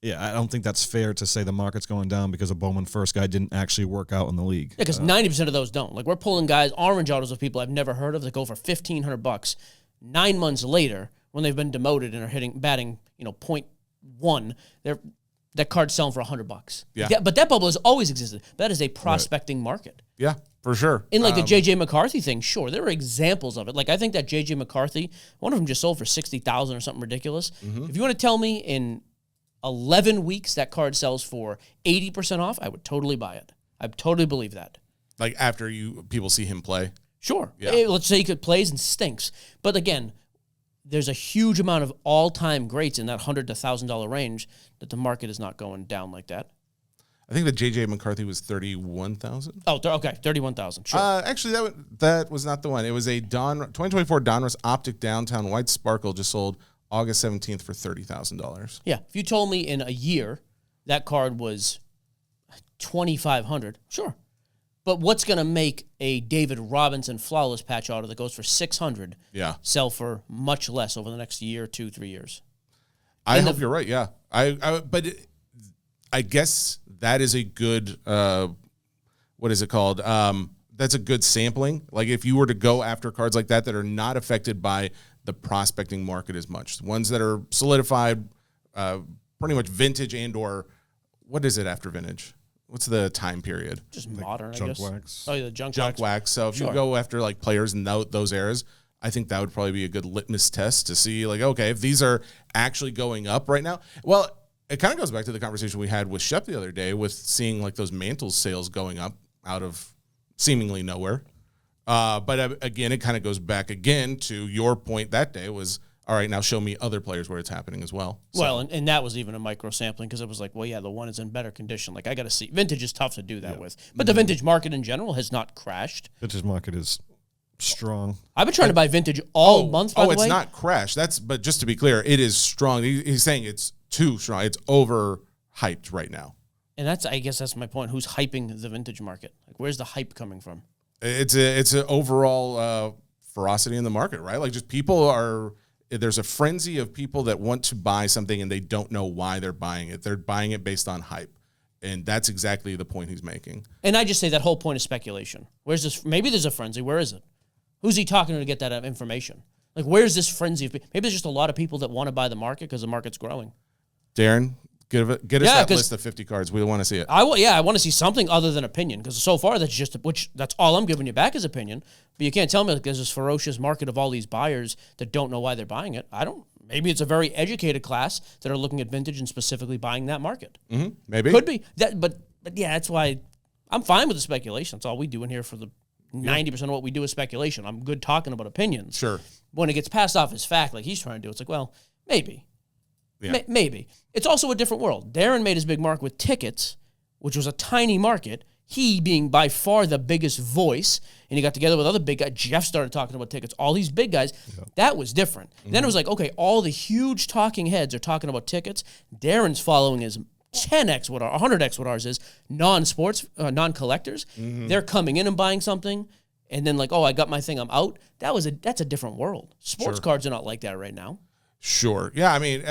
yeah, I don't think that's fair to say the market's going down because a Bowman first guy didn't actually work out in the league.
Yeah, because 90% of those don't. Like, we're pulling guys, orange autos of people I've never heard of that go for $1,500. 9 months later, when they've been demoted and are batting, 0.1, that card's selling for $100.
Yeah.
But that bubble has always existed. That is a prospecting market.
Yeah, for sure.
In like the J.J. McCarthy thing, sure, there are examples of it. Like, I think that J.J. McCarthy, one of them just sold for $60,000 or something ridiculous. Mm-hmm. If you want to tell me in 11 weeks that card sells for 80% off, I would totally buy it. I totally believe that.
Like, after people see him play?
Sure. Yeah. Let's say he plays and stinks. But again, there's a huge amount of all-time greats in that $100 to $1,000 range that the market is not going down like that.
I think that J.J. McCarthy was $31,000.
Oh, okay, $31,000. Sure.
Actually, that was not the one. It was a 2024 Donruss Optic Downtown White Sparkle, just sold August 17th for $30,000.
Yeah, if you told me in a year that card was $2,500, sure. But what's going to make a David Robinson flawless patch auto that goes for $600 sell for much less over the next year, 2-3 years?
I hope you're right. Yeah, I guess that is a good. What is it called? That's a good sampling. Like if you were to go after cards like that are not affected by the prospecting market as much, ones that are solidified, pretty much vintage and or what is it after vintage? What's the time period?
Just modern,
junk
I guess.
Wax.
Oh, yeah, the junk
wax. So if you go after like players in those eras, I think that would probably be a good litmus test to see like, okay, if these are actually going up right now. Well, it kind of goes back to the conversation we had with Shep the other day with seeing like those mantles sales going up out of seemingly nowhere. But again, it kind of goes back again to your point that day was, all right, now show me other players where it's happening as well. So.
Well, and that was even a micro sampling because it was like, well, yeah, the one is in better condition. Like I got to see. Vintage is tough to do that with. But the vintage market in general has not crashed.
Vintage market is strong.
I've been trying to buy vintage all month, by the way.
It's not crashed. But just to be clear, it is strong. He's saying it's too strong. It's overhyped right now.
And I guess that's my point. Who's hyping the vintage market? Like, where's the hype coming from?
It's an overall ferocity in the market, right? Like just there's a frenzy of people that want to buy something and they don't know why they're buying it. They're buying it based on hype. And that's exactly the point he's making.
And I just say that whole point is speculation. Where's this? Maybe there's a frenzy. Where is it? Who's he talking to get that information? Like, where's this frenzy? Maybe there's just a lot of people that want to buy the market because the market's growing.
Darren, get us that list of 50 cards. We want to see it.
I want to see something other than opinion because so far that's all I'm giving you back is opinion. But you can't tell me like there's this ferocious market of all these buyers that don't know why they're buying it. Maybe it's a very educated class that are looking at vintage and specifically buying that market.
Mm-hmm. Maybe
could be that, but yeah, that's why I'm fine with the speculation. That's all we do in here for the 90% of what we do is speculation. I'm good talking about opinions.
Sure.
When it gets passed off as fact, like he's trying to do, it's like, well, maybe. Yeah. Maybe. It's also a different world. Darren made his big mark with tickets, which was a tiny market, he being by far the biggest voice, and he got together with other big guys. Jeff started talking about tickets, all these big guys. Yeah. That was different. Mm-hmm. Then it was like, okay, all the huge talking heads are talking about tickets. Darren's following his 10x what 100x what ours is, non-sports, non-collectors. Mm-hmm. They're coming in and buying something, and then like, oh, I got my thing, I'm out. That's a different world. Sports cards are not like that right now.
Sure. Yeah, I mean,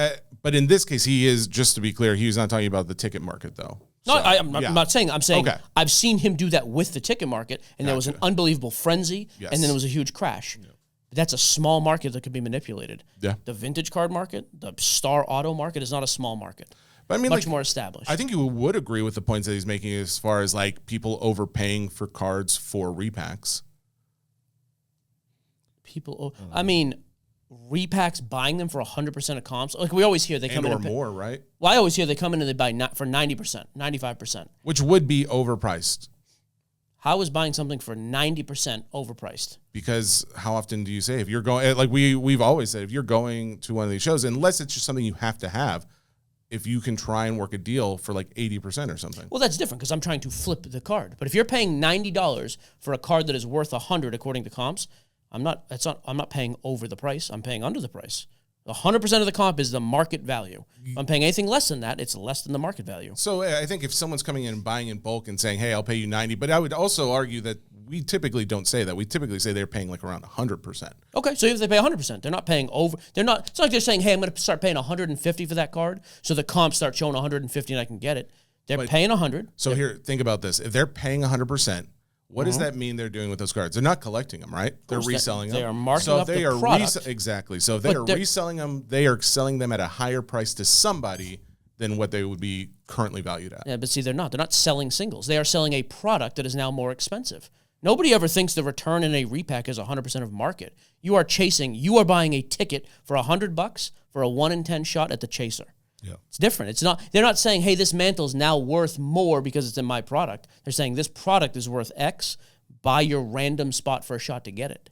but in this case, he is, just to be clear, he was not talking about the ticket market, though.
No, so, I'm not saying. I'm saying I've seen him do that with the ticket market, and there was an unbelievable frenzy, and then there was a huge crash. Yeah. That's a small market that could be manipulated. Yeah. The vintage card market, the star auto market is not a small market. But I mean, much more established.
I think you would agree with the points that he's making as far as like people overpaying for cards for repacks.
I mean, repacks buying them for 100% of comps. Like we always hear they come in
or more, right?
Well, I always hear they come in and they buy for 90%, 95%,
which would be overpriced.
How is buying something for 90% overpriced? Because
how often do you say if you're going like we've always said if you're going to one of these shows, unless it's just something you have to have, if you can try and work a deal for like 80% or something.
Well, that's different because I'm trying to flip the card. But if you're paying $90 for a card that is worth $100 according to comps, I'm not paying over the price. I'm paying under the price. 100% of the comp is the market value. If I'm paying anything less than that, it's less than the market value.
So I think if someone's coming in and buying in bulk and saying, hey, I'll pay you 90, but I would also argue that we typically don't say that. We typically say they're paying like around 100%.
Okay, so if they pay 100%, they're not paying over. It's not like they're saying, hey, I'm going to start paying 150 for that card, so the comp starts showing 150 and I can get it. They're paying 100.
So here, think about this. If they're paying 100%, what does that mean they're doing with those cards? They're not collecting them, right? They're reselling them.
They are marking up the product.
Exactly. So if they are reselling them, they are selling them at a higher price to somebody than what they would be currently valued at.
Yeah, but see, they're not. They're not selling singles. They are selling a product that is now more expensive. Nobody ever thinks the return in a repack is 100% of market. You are buying a ticket for $100 for a 1 in 10 shot at the chaser. Yeah. It's different. It's not. They're not saying, hey, this mantle is now worth more because it's in my product. They're saying this product is worth X. Buy your random spot for a shot to get it.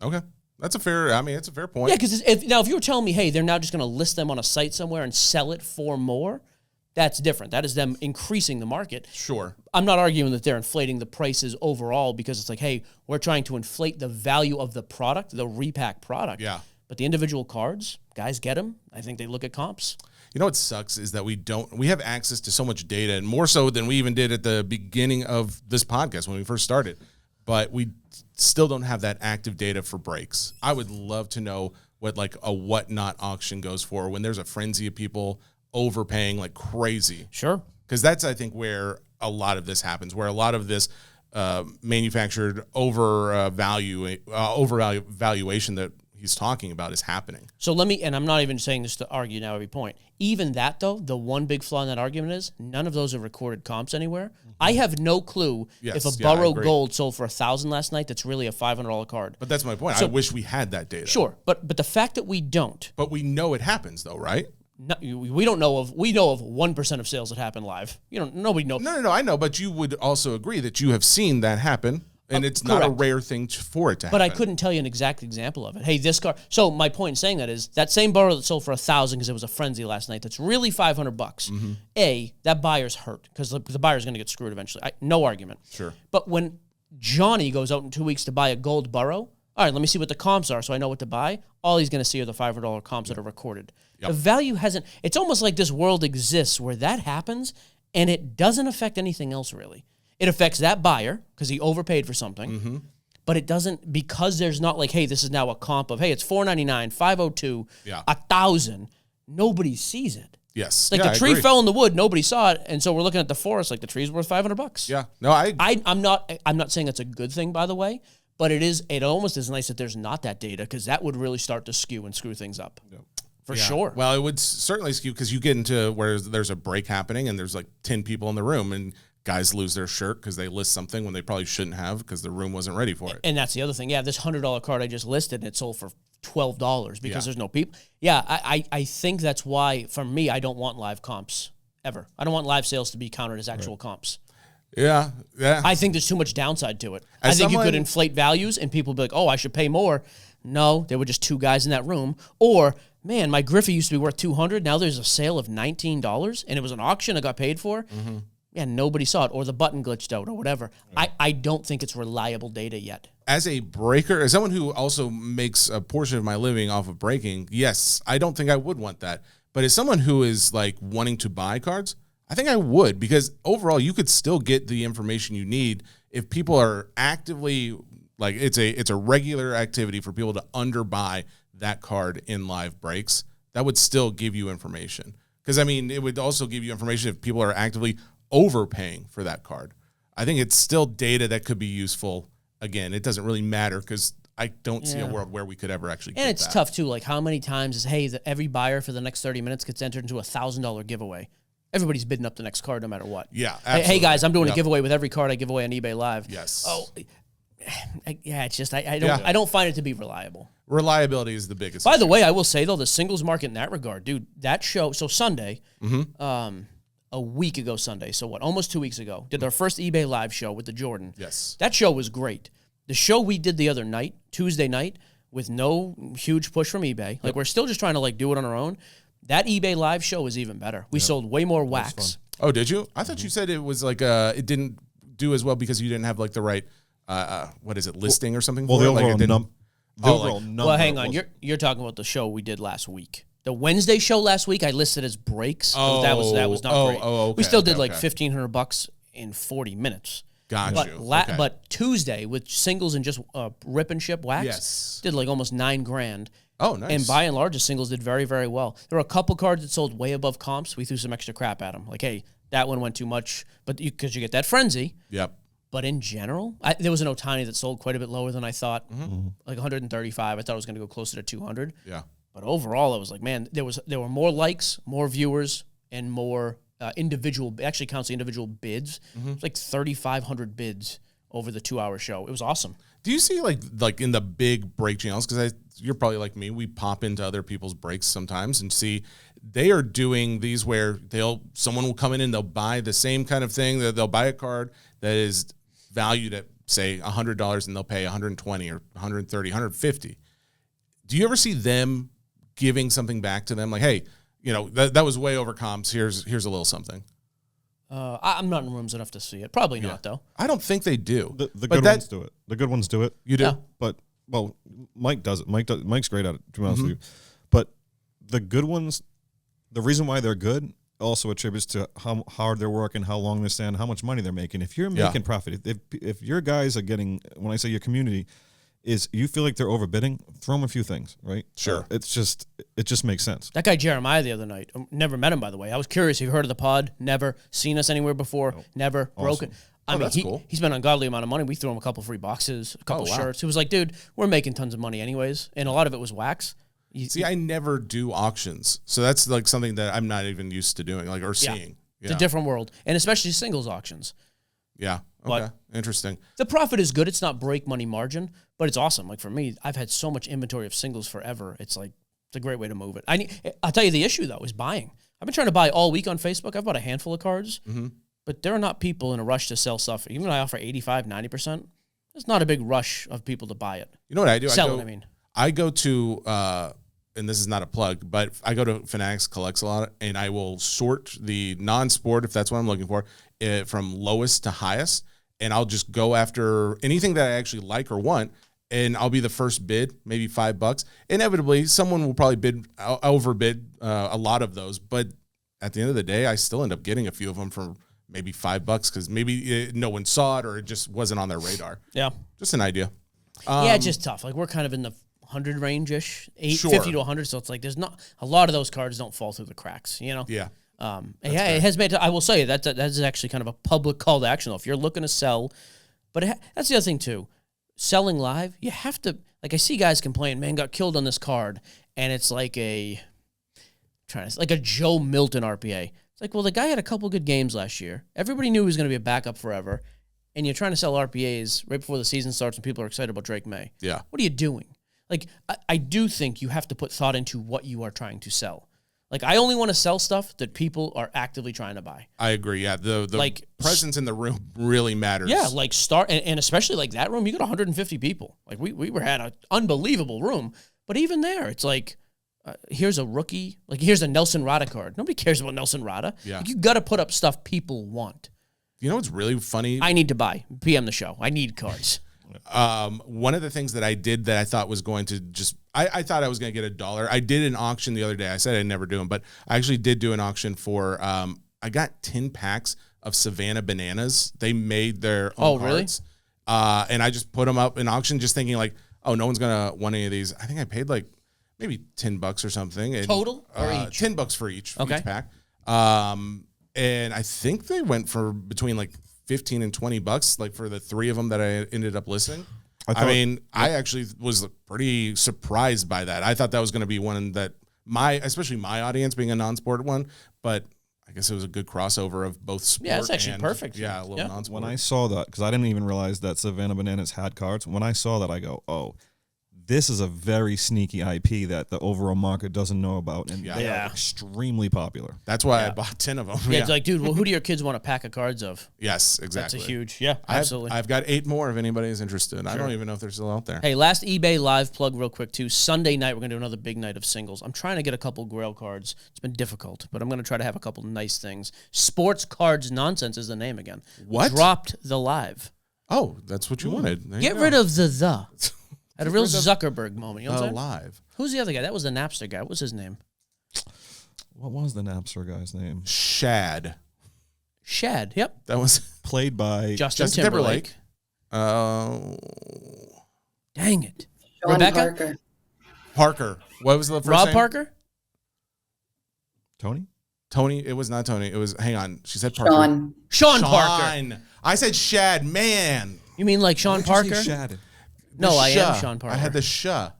Okay. It's a fair point.
Yeah, because if you were telling me, hey, they're now just going to list them on a site somewhere and sell it for more, that's different. That is them increasing the market.
Sure.
I'm not arguing that they're inflating the prices overall because it's like, hey, we're trying to inflate the value of the product, the repack product.
Yeah.
But the individual cards, guys get them. I think they look at comps.
You know what sucks is that we have access to so much data, and more so than we even did at the beginning of this podcast when we first started, but we still don't have that active data for breaks. I would love to know what like a whatnot auction goes for when there's a frenzy of people overpaying like crazy.
Sure.
Because that's, I think, where a lot of this happens, where a lot of this manufactured overvaluation that he's talking about is happening.
So let me, and I'm not even saying this to argue now every point. Even that, though, the one big flaw in that argument is none of those are recorded comps anywhere. Mm-hmm. I have no clue if a Burrow Gold sold for $1,000 last night that's really a $500 card.
But that's my point. So, I wish we had that data.
Sure, but the fact that we don't.
But we know it happens, though, right?
No, we know of 1% of sales that happen live. Nobody knows.
No, I know, but you would also agree that you have seen that happen, and it's not a rare thing for it to happen.
But I couldn't tell you an exact example of it. Hey, this car. So my point in saying that is that same Burrow that sold for $1,000 because it was a frenzy last night. That's really $500. Mm-hmm. That buyer's hurt because the buyer's going to get screwed eventually. No argument.
Sure.
But when Johnny goes out in 2 weeks to buy a gold Burrow, all right, let me see what the comps are so I know what to buy. All he's going to see are the $500 comps that are recorded. Yep. The value hasn't. It's almost like this world exists where that happens and it doesn't affect anything else really. It affects that buyer because he overpaid for something, but it doesn't because there's not like, hey, this is now a comp of, hey, it's $499, $502, $1,000. Nobody sees it.
Yes,
like the tree fell in the wood, nobody saw it, and so we're looking at the forest like the tree's worth $500.
Yeah, no,
I'm not saying it's a good thing, by the way. But it almost is nice that there's not that data because that would really start to skew and screw things up. Yep. For sure.
Well, it would certainly skew because you get into where there's a break happening and there's like 10 people in the room and guys lose their shirt because they list something when they probably shouldn't have because the room wasn't ready for it.
And that's the other thing. Yeah, this $100 card I just listed, and it sold for $12 because there's no people. Yeah, I think that's why, for me, I don't want live comps ever. I don't want live sales to be counted as actual comps.
Yeah.
I think there's too much downside to it. I think you could inflate values and people would be like, oh, I should pay more. No, there were just two guys in that room. Or, man, my Griffey used to be worth $200. Now there's a sale of $19 and it was an auction I got paid for. Mm-hmm. Yeah, nobody saw it or the button glitched out or whatever. Right. I don't think it's reliable data yet.
As a breaker, as someone who also makes a portion of my living off of breaking, yes, I don't think I would want that. But as someone who is like wanting to buy cards, I think I would because overall you could still get the information you need if people are actively like it's a regular activity for people to underbuy that card in live breaks. That would still give you information because I mean it would also give you information if people are actively overpaying for that card. I think it's still data that could be useful. Again, it doesn't really matter because I don't see a world where we could ever actually.
And it's tough too. Like how many times is every buyer for the next 30 minutes gets entered into $1,000 giveaway. Everybody's bidding up the next card no matter what.
Yeah, absolutely.
Hey guys, I'm doing a giveaway with every card I give away on eBay Live.
Yes.
Oh, yeah. It's just I don't find it to be reliable.
Reliability is the biggest.
By the way, I will say though the singles market in that regard, dude. That show. So Sunday, a week ago Sunday. So what? Almost 2 weeks ago, did our first eBay Live show with the Jordan.
Yes.
That show was great. The show we did the other night, Tuesday night, with no huge push from eBay. Like we're still just trying to like do it on our own. That eBay Live show was even better. We sold way more wax.
Oh, did you? I thought you said it was like it didn't do as well because you didn't have like the right listing or something.
Well, the overall
number. Well, hang on. You're talking about the show we did last week. The Wednesday show last week I listed as breaks.
Oh,
that was not great.
Oh, okay,
we still did like $1,500 in 40 minutes. But Tuesday with singles and just rip and ship wax, did like almost $9,000.
Oh, nice.
And by and large, the singles did very, very well. There were a couple cards that sold way above comps. We threw some extra crap at them. Like, hey, that one went too much, but because you get that frenzy.
Yep.
But in general, there was an Otani that sold quite a bit lower than I thought, like 135. I thought it was going to go closer to 200.
Yeah.
But overall, I was like, man, there were more likes, more viewers, and more individual. Actually, counts the individual bids. It was like 3,500 bids over the 2-hour show. It was awesome.
Do you see like in the big break channels? Because you're probably like me. We pop into other people's breaks sometimes and see they are doing these where someone will come in and they'll buy the same kind of thing. They'll buy a card that is valued at say $100 and they'll pay $120 or $130, $150. Do you ever see them giving something back to them? Like, hey, that was way over comps. Here's a little something.
I'm
not in rooms enough to see it. Probably not, though.
I don't think they do.
The good ones do it. The good ones do it.
You do?
Yeah.
But, Mike does it. Mike's great at it, to be honest with you. But the good ones, the reason why they're good also attributes to how hard they're working, how long they stand, how much money they're making. If you're making profit, if your guys are getting, when I say your community, is you feel like they're overbidding, throw them a few things, right?
Sure.
It just makes sense.
That guy Jeremiah the other night, never met him, by the way. I was curious. Have you heard of the pod? Never. Seen us anywhere before? Nope. Never. Awesome. Broken. I mean,
cool.
He spent an ungodly amount of money. We threw him a couple free boxes, a couple shirts. It was like, dude, we're making tons of money anyways. And a lot of it was wax.
See, I never do auctions. So that's like something that I'm not even used to doing, like, or seeing.
It's a different world. And especially singles auctions.
Yeah. Okay. Interesting.
The profit is good. It's not break money margin, but it's awesome. Like for me, I've had so much inventory of singles forever. It's like, it's a great way to move it. I'll tell you the issue though is buying. I've been trying to buy all week on Facebook. I've bought a handful of cards, but there are not people in a rush to sell stuff. Even though I offer 85, 90%, there's not a big rush of people to buy it.
You know what I do?
Sell it, I mean.
I go to, and this is not a plug, but I go to Fanatics Collects a lot, and I will sort the non-sport, if that's what I'm looking for, from lowest to highest, and I'll just go after anything that I actually like or want, and I'll be the first bid, maybe $5. Inevitably, someone will probably overbid a lot of those, but at the end of the day, I still end up getting a few of them for maybe $5 because maybe no one saw it or it just wasn't on their radar.
Yeah.
Just an idea.
Yeah, it's just tough. Like we're kind of in the 100 range-ish, 50 to 100, so it's like there's not a lot of those cards don't fall through the cracks, you know?
Yeah.
It has made, I will say that's actually kind of a public call to action though. If you're looking to sell, but that's the other thing too. Selling live, you have to, like I see guys complain, man, got killed on this card, and it's like a Joe Milton RPA. It's like, well, the guy had a couple good games last year. Everybody knew he was going to be a backup forever, and you're trying to sell RPAs right before the season starts when people are excited about Drake May.
Yeah.
What are you doing? Like, I do think you have to put thought into what you are trying to sell. Like, I only want to sell stuff that people are actively trying to buy.
I agree. Yeah, the like presence in the room really matters.
Yeah, like and especially like that room, you got 150 people. Like we had an unbelievable room, but even there, it's like here's a rookie, like here's a Nelson Rada card. Nobody cares about Nelson Rada.
Yeah,
like, you got to put up stuff people want.
You know what's really funny?
I need to buy. PM the show. I need cards.
One of the things that I did that I thought was going to just, I thought I was going to get $1. I did an auction the other day. I said I'd never do them, but I actually did do an auction for, I got 10 packs of Savannah Bananas. They made their own cards. Really? And I just put them up in auction just thinking like, oh, no one's going to want any of these. I think I paid like maybe $10 or something. And,
total or each?
$10 for each pack. And I think they went for between like $15 and $20, like for the 3 of them that I ended up listing. I actually was pretty surprised by that. I thought that was going to be one that especially my audience being a non-sport one, but I guess it was a good crossover of both sport.
Yeah, it's actually perfect.
Yeah, a little non-sport.
When I saw that, because I didn't even realize that Savannah Bananas had cards. When I saw that, I go, oh, this is a very sneaky IP that the overall market doesn't know about, and they are extremely popular.
That's why I bought 10 of them.
Yeah, it's like, dude, well, who do your kids want a pack of cards of?
Yes, exactly.
That's a huge, absolutely.
I've got 8 more if anybody is interested. Sure. I don't even know if they're still out there.
Hey, last eBay live plug real quick, too. Sunday night, we're going to do another big night of singles. I'm trying to get a couple Grail cards. It's been difficult, but I'm going to try to have a couple nice things. Sports Cards Nonsense is the name again.
What?
Dropped the live.
Oh, that's what you wanted.
Get rid of the. Had a real Zuckerberg moment. You know what I'm saying?
Live.
Who's the other guy? That was the Napster guy. What was his name?
What was the Napster guy's name?
Shad.
Yep.
That was
played by
Justin Timberlake.
Oh.
Dang it.
Sean
Rebecca?
Parker. What was the first
Rob
name?
Parker?
Tony?
It was not Tony. It was, hang on. She said Parker.
Sean Parker.
I said Shad. Man.
You mean like Sean Parker?
Shad.
No, I am Sean Parker.
I had the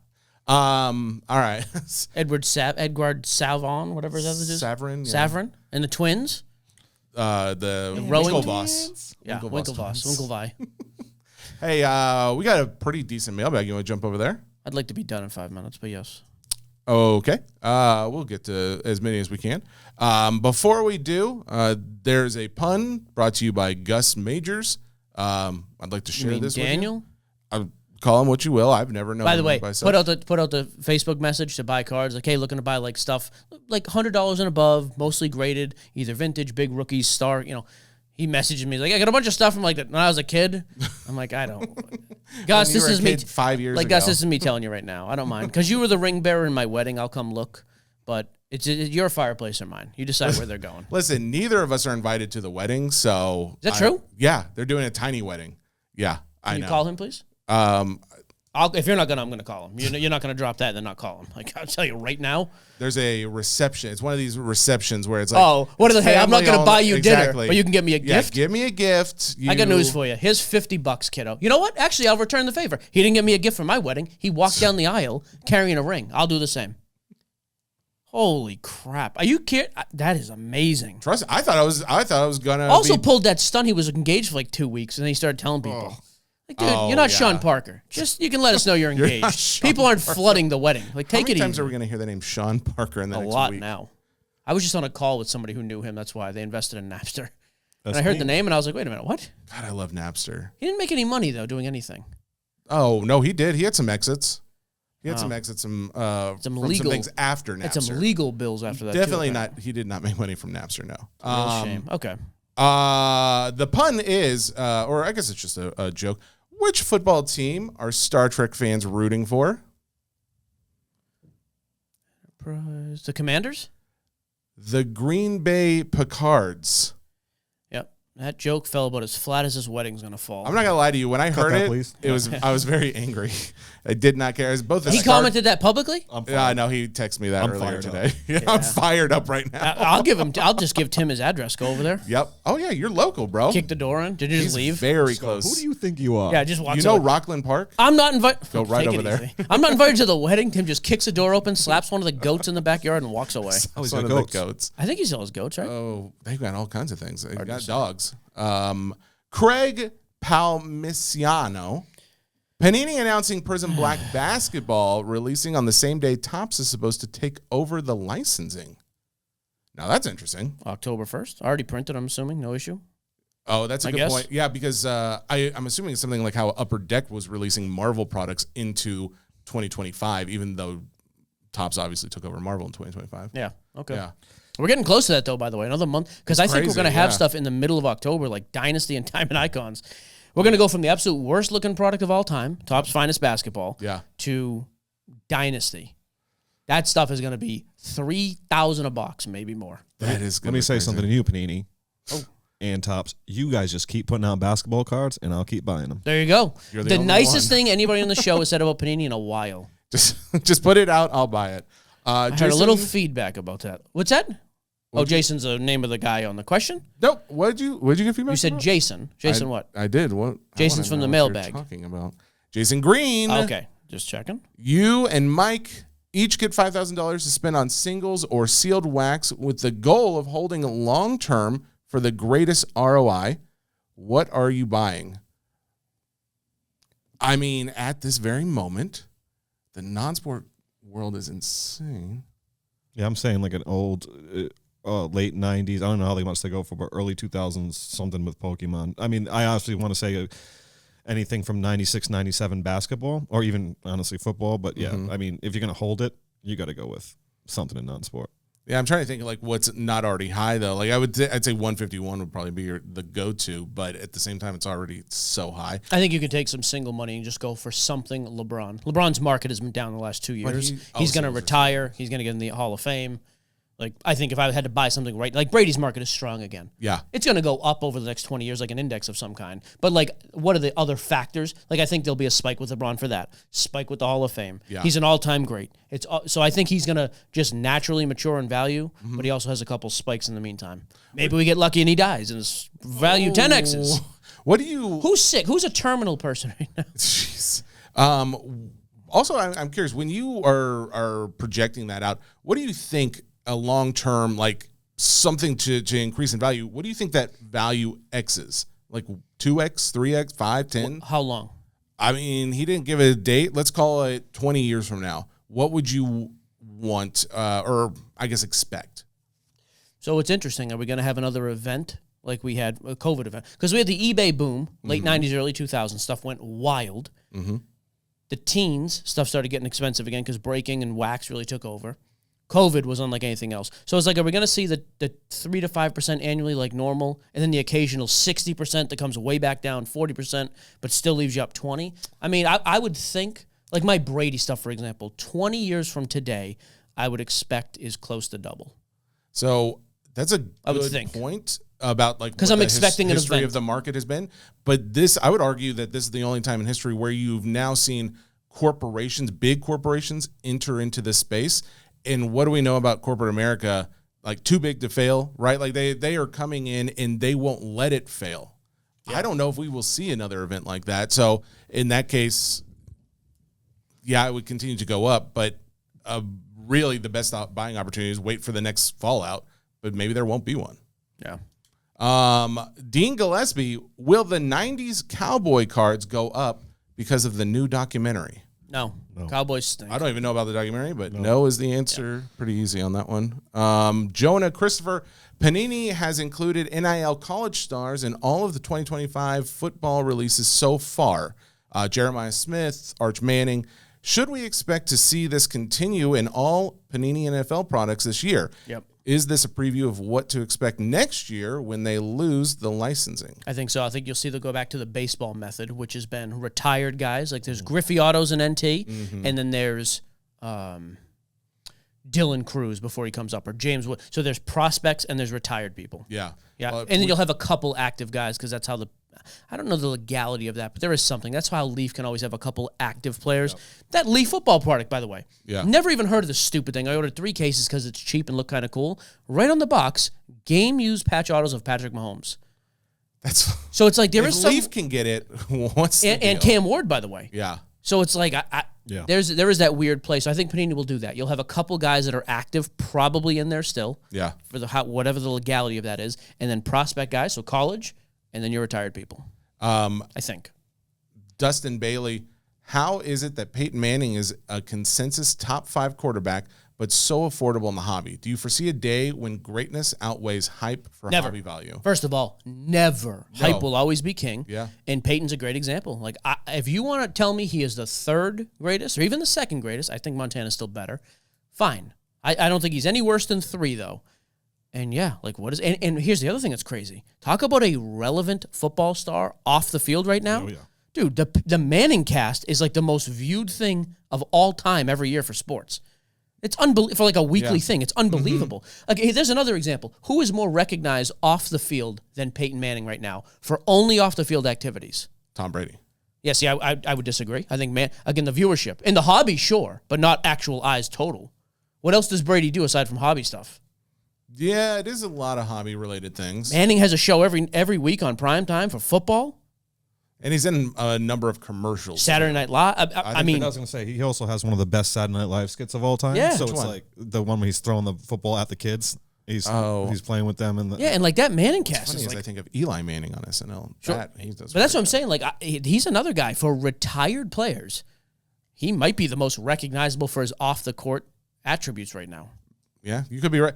all right.
Edward Savon, whatever that is.
Savrin. Yeah.
Savrin. And the twins?
The
rowing
Winklevoss.
Yeah, Winklevoss.
Hey, we got a pretty decent mailbag. You want to jump over there?
I'd like to be done in 5 minutes, but yes.
Okay. We'll get to as many as we can. Before we do, there's a pun brought to you by Gus Majors. I'd like to share this
Daniel?
with you. Call him what you will. I've never known.
By the way,
myself.
put out the Facebook message to buy cards. Like, hey, looking to buy like stuff like $100 and above, mostly graded, either vintage, big rookies, star. You know, he messaged me. He's like, I got a bunch of stuff from like when I was a kid. I'm like, I don't. Gus, this is me.
5 years.
Like
ago.
Gus, this is me telling you right now. I don't mind because you were the ring bearer in my wedding. I'll come look. But It's your fireplace or mine. You decide where they're going.
Listen, neither of us are invited to the wedding, so...
Is that true?
Yeah, they're doing a tiny wedding. Yeah, I know.
Can you call him, please? If you're not going to, I'm going to call him. You're not going to drop that and then not call him. Like, I'll tell you right now.
There's a reception. It's one of these receptions where it's like...
Oh, what are the... Hey, I'm not going to buy you dinner, but you can get me a gift?
Yeah, give me a gift.
I got news for you. Here's $50, kiddo. You know what? Actually, I'll return the favor. He didn't get me a gift for my wedding. He walked down the aisle carrying a ring. I'll do the same. Holy crap. Are you kidding? That is amazing.
Trust me, I thought I was going to
Also pulled that stunt. He was engaged for like 2 weeks, and then he started telling people... Like, dude, you're not Sean Parker. Just, you can let us know you're engaged. People aren't flooding the wedding. Like, take it easy.
How many times are we going to hear the name Sean Parker in the next week?
A lot now. I was just on a call with somebody who knew him. That's why they invested in Napster. And I heard the name, and I was like, wait a minute, what?
God, I love Napster.
He didn't make any money, though, doing anything.
Oh, no, he did. He had some exits. Some things after Napster.
Had some legal bills after that,
Definitely not. He did not make money from Napster, no.
Real shame. Okay.
The pun is, or I guess it's just a joke. Which football team are Star Trek fans rooting for?
The Commanders?
The Green Bay Picards.
Yep. That joke fell about as flat as his wedding's going to fall.
I'm not going to lie to you. When I heard it, I was very angry. I did not care.
He commented that publicly?
Yeah, no, he texted me that earlier today. I'm fired up right now.
I'll just give Tim his address. Go over there.
Yep. Oh, yeah, you're local, bro.
Kick the door in. Did you just leave?
Very close.
Who do you think you are?
Yeah, just walk.
You know Rockland Park?
I'm not invited.
Go right over there.
I'm not invited to the wedding. Tim just kicks the door open, slaps one of the goats in the backyard, and walks away.
He's one of the goats.
I think he sells goats, right?
Oh, they've got all kinds of things. They've got dogs. Craig Palmiciano. Panini announcing Prism Black Basketball releasing on the same day Topps is supposed to take over the licensing. Now, that's interesting.
October 1st. Already printed, I'm assuming. No issue.
Oh, that's a good point. Yeah, because I'm assuming it's something like how Upper Deck was releasing Marvel products into 2025, even though Topps obviously took over Marvel in 2025.
Yeah, okay.
Yeah.
We're getting close to that, though, by the way. Another month. Because I think we're going to have stuff in the middle of October, like Dynasty and Diamond Icons. We're going to go from the absolute worst-looking product of all time, Topps Finest Basketball, to Dynasty. That stuff is going to be $3,000 a box, maybe more.
That is good.
Let me say something to you, Panini. And Topps. You guys just keep putting out basketball cards, and I'll keep buying them.
There you go. You're the nicest thing anybody on the show has said about Panini in a while.
Just put it out. I'll buy it.
I heard a little feedback about that. What's that? Jason's the name of the guy on the question?
Nope. What'd you get feedback?
You said about? Jason. Jason what?
I did. What?
Jason's from the mailbag.
Talking about Jason Green.
Okay, just checking.
You and Mike each get $5,000 to spend on singles or sealed wax with the goal of holding long term for the greatest ROI. What are you buying? I mean, at this very moment, the non-sport world is insane.
Yeah, I'm saying like an old, late 90s. I don't know how much they go for, but early 2000s, something with Pokemon. I mean, I honestly want to say anything from 96, 97 basketball, or even, honestly, football. But, yeah, I mean, if you're going to hold it, you got to go with something in non-sport.
Yeah, I'm trying to think like what's not already high though. Like I'd say 151 would probably be the go-to, but at the same time, it's already so high.
I think you could take some single money and just go for something LeBron. LeBron's market has been down the last 2 years. He's going to retire. He's going to get in the Hall of Fame. Like, I think if I had to buy something right, like Brady's market is strong again.
Yeah.
It's going to go up over the next 20 years, like an index of some kind. But, like, what are the other factors? Like, I think there'll be a spike with LeBron for that. Spike with the Hall of Fame. Yeah. He's an all-time great. So I think he's going to just naturally mature in value, but he also has a couple spikes in the meantime. Maybe we get lucky and he dies and his value 10Xs.
What do you...
Who's sick? Who's a terminal person right now?
Jeez. Also, I'm curious, when you are projecting that out, what do you think a long-term, like something to increase in value, what do you think that value X is? Like 2X, 3X, 5, 10?
How long?
I mean, he didn't give it a date. Let's call it 20 years from now. What would you want, or I guess expect? So
it's interesting. Are we going to have another event like we had a COVID event? Because we had the eBay boom, late 90s, early 2000s. Stuff went wild. The teens, stuff started getting expensive again because breaking and wax really took over. COVID was unlike anything else. So it's like, are we going to see the 3 to 5% annually like normal, and then the occasional 60% that comes way back down, 40%, but still leaves you up 20? I mean, I would think, like my Brady stuff, for example, 20 years from today, I would expect is close to double.
So that's a good point about like
because I'm expecting an
history
event
of the market has been. But this, I would argue that this is the only time in history where you've now seen corporations, big corporations, enter into this space. And what do we know about corporate America? Like too big to fail, right? Like they are coming in and they won't let it fail. Yeah. I don't know if we will see another event like that. So in that case, yeah, it would continue to go up. But really, the best buying opportunity is wait for the next fallout. But maybe there won't be one.
Yeah.
Dean Gillespie, will the 90s cowboy cards go up because of the new documentary?
No. Cowboys stink.
I don't even know about the documentary, but no is the answer. Yeah. Pretty easy on that one. Jonah Christopher, Panini has included NIL college stars in all of the 2025 football releases so far. Jeremiah Smith, Arch Manning. Should we expect to see this continue in all Panini NFL products this year?
Yep.
Is this a preview of what to expect next year when they lose the licensing?
I think so. I think you'll see they'll go back to the baseball method, which has been retired guys. Like there's Griffey Autos and NT, and then there's Dylan Cruz before he comes up, or James Wood. So there's prospects and there's retired people.
Yeah.
Yeah. And then you'll have a couple active guys because that's how I don't know the legality of that, but there is something. That's how Leaf can always have a couple active players. Yep. That Leaf football product, by the way. Yeah. Never even heard of this stupid thing. I ordered 3 cases because it's cheap and look kind of cool. Right on the box, game-used patch autos of Patrick Mahomes. So it's like there is some...
Leaf can get it, what's the deal?
And Cam Ward, by the way.
Yeah.
So it's like there is that weird place. So I think Panini will do that. You'll have a couple guys that are active, probably in there still.
Yeah.
For whatever the legality of that is, and then prospect guys, so college, and then your retired people. I think.
Dustin Bailey, how is it that Peyton Manning is a consensus top 5 quarterback, but so affordable in the hobby? Do you foresee a day when greatness outweighs hype for hobby value?
First of all, never. No. Hype will always be king.
Yeah.
And Peyton's a great example. Like, if you want to tell me he is the 3rd greatest or even the 2nd greatest, I think Montana's still better. Fine. I don't think he's any worse than 3, though. And yeah, like what is and here's the other thing that's crazy. Talk about a relevant football star off the field right now.
Oh, yeah.
Dude, the Manning cast is like the most viewed thing of all time every year for sports. It's unbelievable for like a weekly thing. It's unbelievable. Like hey, there's another example. Who is more recognized off the field than Peyton Manning right now for only off the field activities?
Tom Brady.
Yeah, see, I would disagree. I think again the viewership in the hobby, sure, but not actual eyes total. What else does Brady do aside from hobby stuff?
Yeah, it is a lot of hobby-related things.
Manning has a show every week on primetime for football.
And he's in a number of commercials.
Saturday Night Live. I mean,
I was going to say, he also has one of the best Saturday Night Live skits of all time.
Yeah.
So it's like the one where he's throwing the football at the kids. He's playing with them.
And like that Manning cast
is like, I think of Eli Manning on SNL.
Sure. But that's what I'm saying. Like he's another guy for retired players. He might be the most recognizable for his off-the-court attributes right now.
Yeah, you could be right.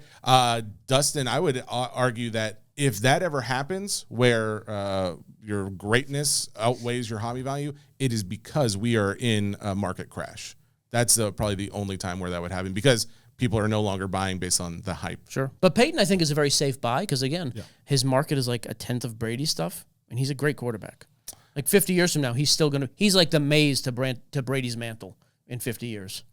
Dustin, I would argue that if that ever happens where your greatness outweighs your hobby value, it is because we are in a market crash. That's probably the only time where that would happen because people are no longer buying based on the hype.
Sure. But Peyton, I think, is a very safe buy because, again, his market is like a tenth of Brady's stuff, and he's a great quarterback. Like 50 years from now, he's like the Mays to Brady's mantle in 50 years.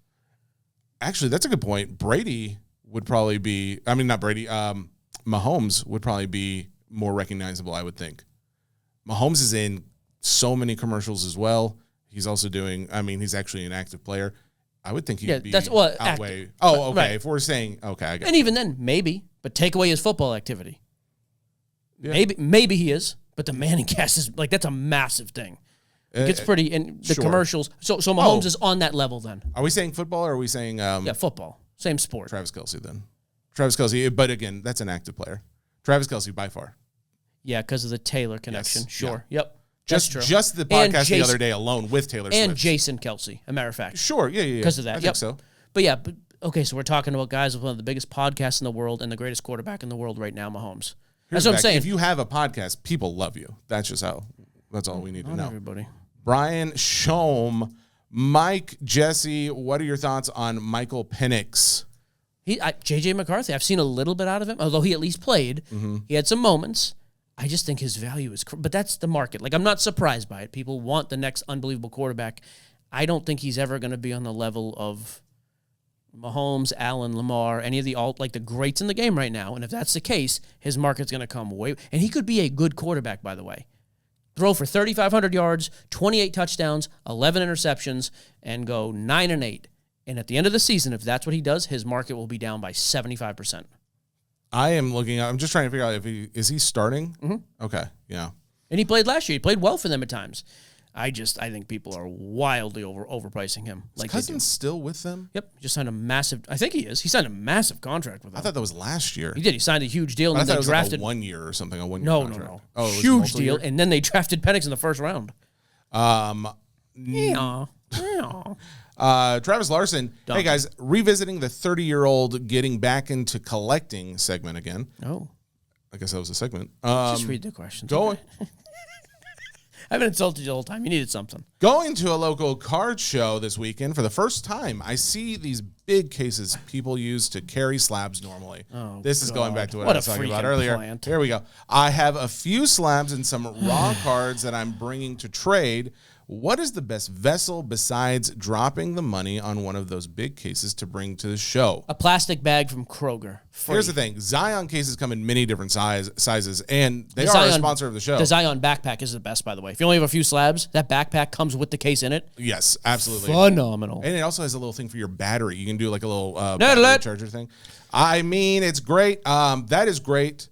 Actually, that's a good point. Brady would probably be, I mean, not Brady, Mahomes would probably be more recognizable, I would think. Mahomes is in so many commercials as well. He's also doing, I mean, he's actually an active player. I would think he'd be outweigh.
Active.
Oh, okay. Right. If we're saying, okay, I get
it. And even then, maybe, but take away his football activity. Yeah. Maybe he is, but the Manning cast is, like, that's a massive thing. It's pretty, and the commercials. So Mahomes is on that level then.
Are we saying football or are we saying?
Football. Same sport.
Travis Kelce then. Travis Kelce, but again, that's an active player. Travis Kelce by far.
Yeah, because of the Taylor connection. Yes. Sure. Yeah. Yep.
Just the podcast the other day alone with Taylor Swift.
And Jason Kelce, a matter of fact.
Sure. Yeah.
Because of that.
I think so.
But okay, so we're talking about guys with one of the biggest podcasts in the world and the greatest quarterback in the world right now, Mahomes. That's what I'm saying.
If you have a podcast, people love you. That's just that's all we need to know.
Everybody.
Brian Shom, Mike, Jesse, what are your thoughts on Michael Penix?
J.J. McCarthy, I've seen a little bit out of him, although he at least played. Mm-hmm. He had some moments. I just think his value is... But that's the market. Like, I'm not surprised by it. People want the next unbelievable quarterback. I don't think he's ever going to be on the level of Mahomes, Allen, Lamar, any of the greats in the game right now. And if that's the case, his market's going to come way. And he could be a good quarterback, by the way. Throw for 3,500 yards, 28 touchdowns, 11 interceptions, and go 9-8. And at the end of the season, if that's what he does, his market will be down by 75%.
I'm just trying to figure out is he starting?
Mm-hmm.
Okay, yeah.
And he played last year. He played well for them at times. I think people are wildly overpricing him.
Is Cousins still with them?
Yep. Just signed a massive. I think he is. He signed a massive contract with them.
I thought that was last year.
He did. He signed a huge deal, and
then
they drafted
like a 1 year or something. A 1 year contract.
No.
Oh,
huge deal, and then they drafted Penix in the first round.
Travis Larson. Hey guys, revisiting the 30-year-old getting back into collecting segment again.
Oh,
I guess that was a segment.
Just read the questions.
Going.
I haven't insulted you the whole time. You needed something.
Going to a local card show this weekend for the first time, I see these big cases people use to carry slabs normally.
Oh,
this is going back to what I was talking about
freaking
earlier.
plant.
Here we go. I have a few slabs and some raw cards that I'm bringing to trade. What is the best vessel besides dropping the money on one of those big cases to bring to the show?
A plastic bag from Kroger. Free.
Here's the thing. Zion cases come in many different sizes, and they are a sponsor of the show.
The Zion backpack is the best, by the way. If you only have a few slabs, that backpack comes with the case in it.
Yes, absolutely.
Phenomenal.
And it also has a little thing for your battery. You can do like a little battery charger thing. I mean, it's great. That is great.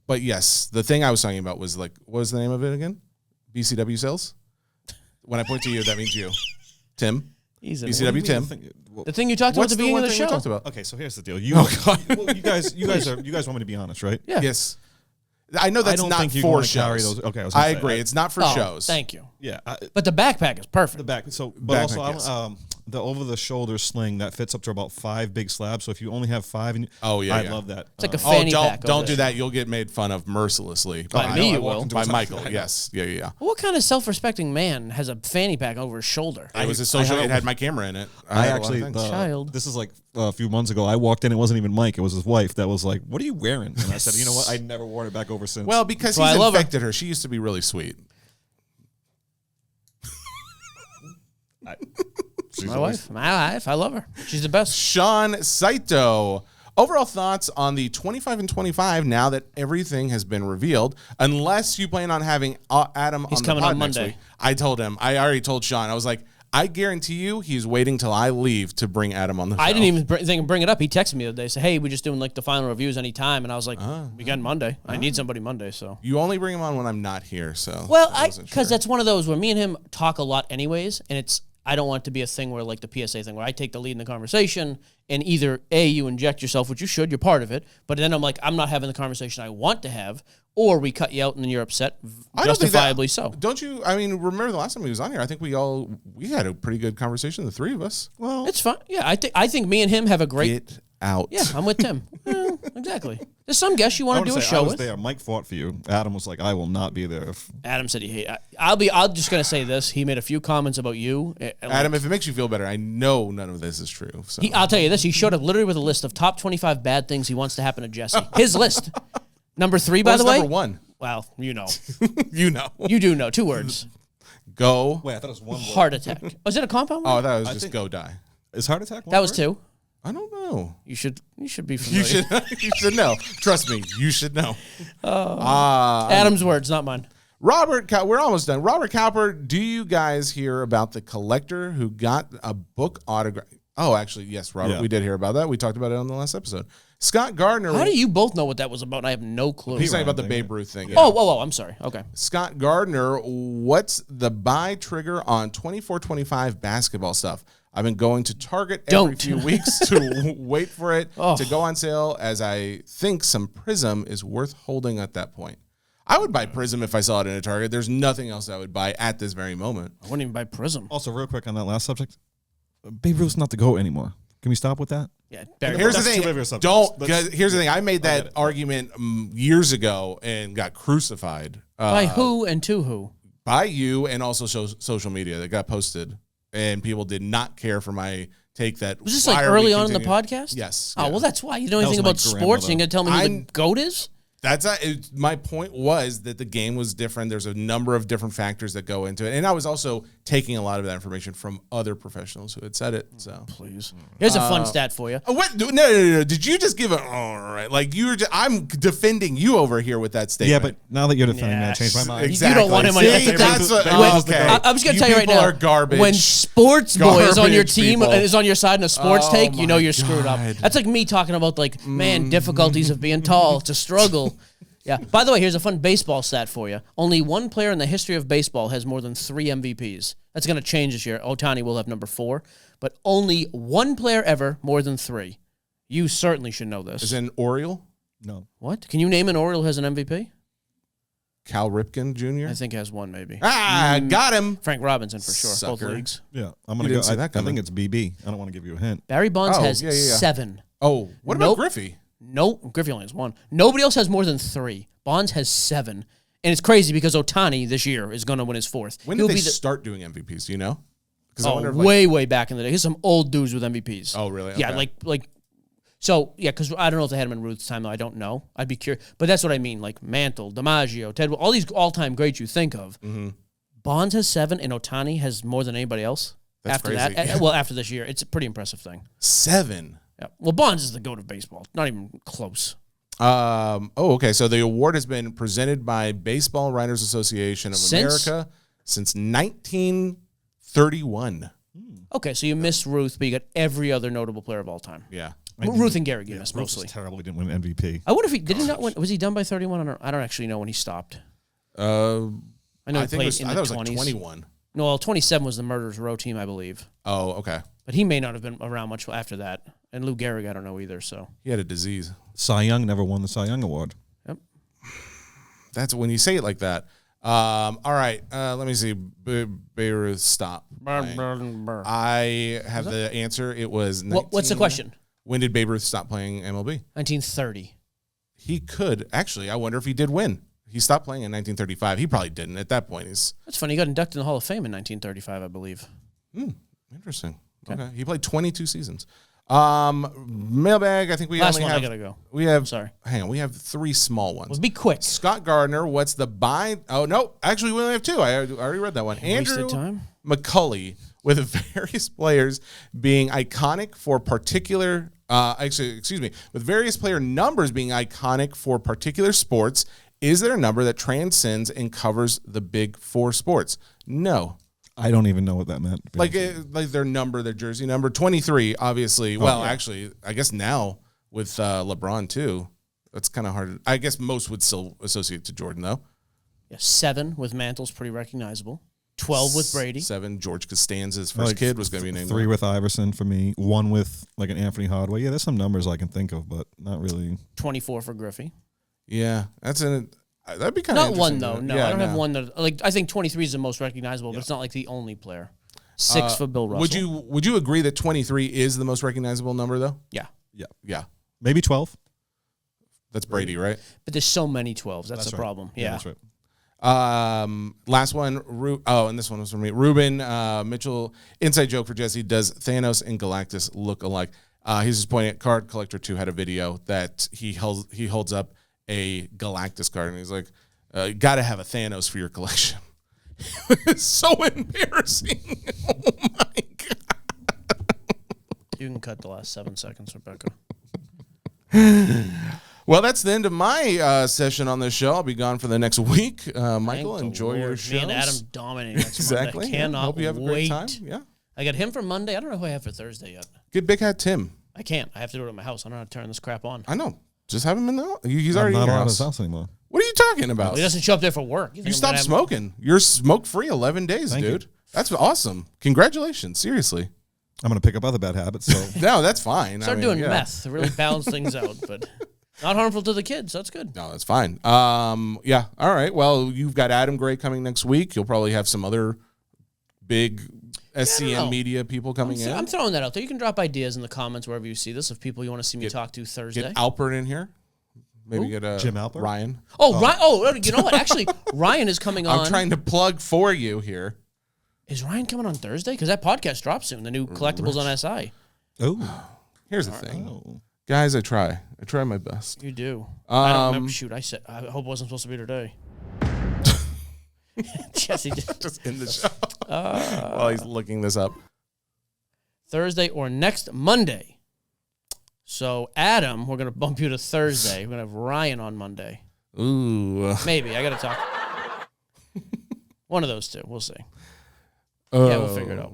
But yes, the thing I was talking about was like, what was the name of it again? BCW sales? When I point to you, that means you. Tim. BCW Tim.
The thing you talked about at the beginning of the show.
Okay, so here's the deal. You guys want me to be honest, right?
Yeah.
Yes. I know that's not for shows.
Okay,
I agree. It's not for shows.
Thank you.
Yeah.
But the backpack is perfect.
The back. So, but backpack, also, the over-the-shoulder sling that fits up to about 5 big slabs. So if you only have 5, I love that.
It's like a fanny pack.
Don't do that. You'll get made fun of mercilessly.
By me, you will.
By Michael. Yes. Yeah.
Well, what kind of self-respecting man has a fanny pack over his shoulder?
It was a social. It had my camera in it.
Child.
This is like a few months ago. I walked in. It wasn't even Mike. It was his wife that was like, "What are you wearing?" And I said, "You know what? I never worn it back over since."
Well, because he's infected her. She used to be really sweet.
My wife. I love her. She's the best.
Sean Saito. Overall thoughts on the 25 and 25 now that everything has been revealed, unless you plan on having Adam
He's
on the
coming
pod
on
next
Monday.
week. I already told Sean. I was like, I guarantee you he's waiting till I leave to bring Adam on the show.
I didn't even think of bring it up. He texted me the other day. Said, hey, we're just doing like the final reviews anytime. And I was like, we got Monday. I need somebody Monday. So
you only bring him on when I'm not here. So
because that's one of those where me and him talk a lot anyways. And I don't want it to be a thing where like the PSA thing where I take the lead in the conversation and either A, you inject yourself, which you should, you're part of it. But then I'm like, I'm not having the conversation I want to have, or we cut you out and then you're upset, justifiably so.
Don't you? I mean, remember the last time he was on here? I think we had a pretty good conversation, the three of us.
Well, it's fun. Yeah, I think me and him have a great.
Get out.
Yeah, I'm with Tim. Yeah, exactly. There's some guests you want to do a show with.
I was there. Mike fought for you. Adam was like, I will not be there.
Adam said he hate. I'm just gonna say this. He made a few comments about you.
Adam, if it makes you feel better, I know none of this is true. So.
I'll tell you this. He showed up literally with a list of top 25 bad things he wants to happen to Jesse. His list. Number 3, by the way.
Number 1.
Well, you know.
You know.
You do know. 2 words.
Go.
Wait, I thought it was 1 word.
Heart attack. Was it a compound word?
Oh, that was just go die.
Is heart attack 1
That was
word?
2.
I don't know.
You should be familiar.
You should know. Trust me, you should know.
Adam's words, not mine.
Robert, we're almost done. Robert Cowper, do you guys hear about the collector who got a book autograph? Oh, actually, yes, Robert, we did hear about that. We talked about it on the last episode. Scott Gardner.
How do you both know what that was about? And I have no clue.
He's talking about the Babe Ruth thing. Yeah.
Oh, I'm sorry. Okay.
Scott Gardner, what's the buy trigger on 24-25 basketball stuff? I've been going to Target every few weeks to wait for it to go on sale, as I think some Prism is worth holding at that point. I would buy Prism if I saw it in a Target. There's nothing else I would buy at this very moment.
I wouldn't even buy Prism.
Also, real quick on that last subject, Babe Ruth's not the GOAT anymore. Can we stop with that?
Yeah.
Here's the thing. Here's the thing. I made that argument years ago and got crucified.
By who and to who?
By you and also social media that got posted. And people did not care for my take that.
Was this like early on in the podcast?
Yes.
Oh, well, that's why. You know anything about sports? You're going to tell me who the GOAT is?
My point was that the game was different. There's a number of different factors that go into it. And I was also taking a lot of that information from other professionals who had said it. So
please. Here's a fun stat for you.
What? No. Did you just give it? All right. Like I'm defending you over here with that statement.
Yeah, but now that you're defending that, I changed my mind.
Exactly. You don't want him on your team. I'm just going to tell you right now.
Are garbage.
When Sports Boy is on your team, is on your side in a sports take, you know you're screwed up. That's like me talking about difficulties of being tall. It's a struggle. Yeah. By the way, here's a fun baseball stat for you. Only one player in the history of baseball has more than 3 MVPs. That's going to change this year. Ohtani will have number 4, but only one player ever more than 3. You certainly should know this.
Is it an Oriole?
No.
What? Can you name an Oriole who has an MVP?
Cal Ripken Jr.?
I think has one maybe.
Got him.
Frank Robinson for sure.
Sucker.
Both leagues.
Yeah, I'm going to go. I think it's BB. I don't want to give you a hint.
Barry Bonds has 7.
Oh, what about Griffey?
No, Griffey only has 1. Nobody else has more than 3. Bonds has 7. And it's crazy because Ohtani this year is going to win his 4th.
When did they start doing MVPs? Do you know?
Way back in the day. Here's some old dudes with MVPs.
Oh, really?
Yeah,
okay.
Because I don't know if they had him in Ruth's time, though. I don't know. I'd be curious. But that's what I mean. Like Mantle, DiMaggio, Ted, all these all-time greats you think of. Mm-hmm. Bonds has 7, and Ohtani has more than anybody else.
That's
after
crazy.
that. Well, after this year. It's a pretty impressive thing.
7?
Yeah. Well, Bonds is the GOAT of baseball. Not even close.
Okay. So the award has been presented by Baseball Writers Association of America since 1931.
Okay, so you missed Ruth, but you got every other notable player of all time.
Yeah.
Ruth and Gehrig, you missed mostly.
Terrible. He didn't win MVP.
I wonder if did he not win? Was he done by 31? I don't actually know when he stopped. I know he played in the 20s.
I thought it was like 21.
No, well, 27 was the Murderers Row team, I believe.
Oh, okay.
But he may not have been around much after that. And Lou Gehrig, I don't know either. So
he had a disease.
Cy Young never won the Cy Young Award.
Yep.
That's when you say it like that. All right. Let me see. Bayreuth, stop. I have the answer. It was.
What's the question?
When did Babe Ruth stop playing MLB?
1930.
He could actually. I wonder if he did win. He stopped playing in 1935. He probably didn't at that point.
That's funny. He got inducted in the Hall of Fame in 1935, I believe.
Interesting. Okay. He played 22 seasons. Mailbag. I think we
last
only
one.
have.
I gotta go.
We have.
Sorry.
Hang on. We have 3 small ones.
Well, be quick.
Scott Gardner. What's the buy? Oh no. Actually, we only have 2. I already read that one. Andrew McCulley, with various players being iconic for particular. With various player numbers being iconic for particular sports, is there a number that transcends and covers the big 4 sports? No.
I don't even know what that meant.
Like their number, their jersey number, 23, obviously. Actually, I guess now with LeBron, too, that's kind of hard. I guess most would still associate to Jordan, though.
Yeah, 7 with Mantle's pretty recognizable. 12 with Brady.
7, George Costanza's first kid was going to be named.
3 with Iverson for me. 1 with like an Anthony Hardaway. Yeah, there's some numbers I can think of, but not really.
24 for Griffey.
Yeah, that'd be kind of
not one though. No, I don't have one that I think 23 is the most recognizable, but it's not like the only player. 6 for Bill Russell.
Would you agree that 23 is the most recognizable number though?
Yeah.
Maybe 12.
That's Brady, right?
But there's so many 12s. That's the problem. Yeah.
That's right.
Last one. And this one was from me. Ruben Mitchell. Inside joke for Jesse. Does Thanos and Galactus look alike? He's just pointing at Card Collector 2 had a video that he holds up a Galactus card and he's like, you got to have a Thanos for your collection. It's so embarrassing. Oh my God.
You can cut the last 7 seconds, Rebecca.
Well, that's the end of my session on this show. I'll be gone for the next week. Michael, enjoy your show.
Me and Adam dominating next
exactly.
Monday. I cannot
hope you have
wait.
a great time. Yeah.
I got him for Monday. I don't know who I have for Thursday yet.
Get Big Hat Tim.
I can't. I have to do it at my house. I don't know how to turn this crap on.
I know. Just have him in the. He's already
not
in your
on
house.
his house anymore.
What are you talking about?
Well, he doesn't show up there for work.
You stopped smoking. You're smoke free 11 days,
Thank
dude.
you.
That's awesome. Congratulations. Seriously.
I'm going to pick up other bad habits. So
no, that's fine.
Start doing meth to really balance things out, but not harmful to the kids. That's good.
No, that's fine. Yeah. All right. Well, you've got Adam Gray coming next week. You'll probably have some other big SCN media people coming in.
I'm throwing that out there. You can drop ideas in the comments wherever you see this of people you want to see me talk to Thursday.
Get Alpert in here. Maybe get
Jim Alpert?
Ryan.
Oh, Ryan. Oh, you know what? Actually, Ryan is coming on.
I'm trying to plug for you here.
Is Ryan coming on Thursday? Because that podcast drops soon. The new collectibles on SI.
Oh,
here's the thing. Guys, I try my best.
You do. I don't remember. Shoot, I hope it wasn't supposed to be today. Jesse
just in the show while he's looking this up.
Thursday or next Monday. So, Adam, we're going to bump you to Thursday. We're going to have Ryan on Monday.
Ooh.
Maybe. I got to talk. One of those two. We'll see. Yeah, we'll figure it out.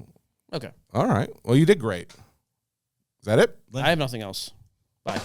Okay.
All right. Well, you did great. Is that it?
I have nothing else. Bye.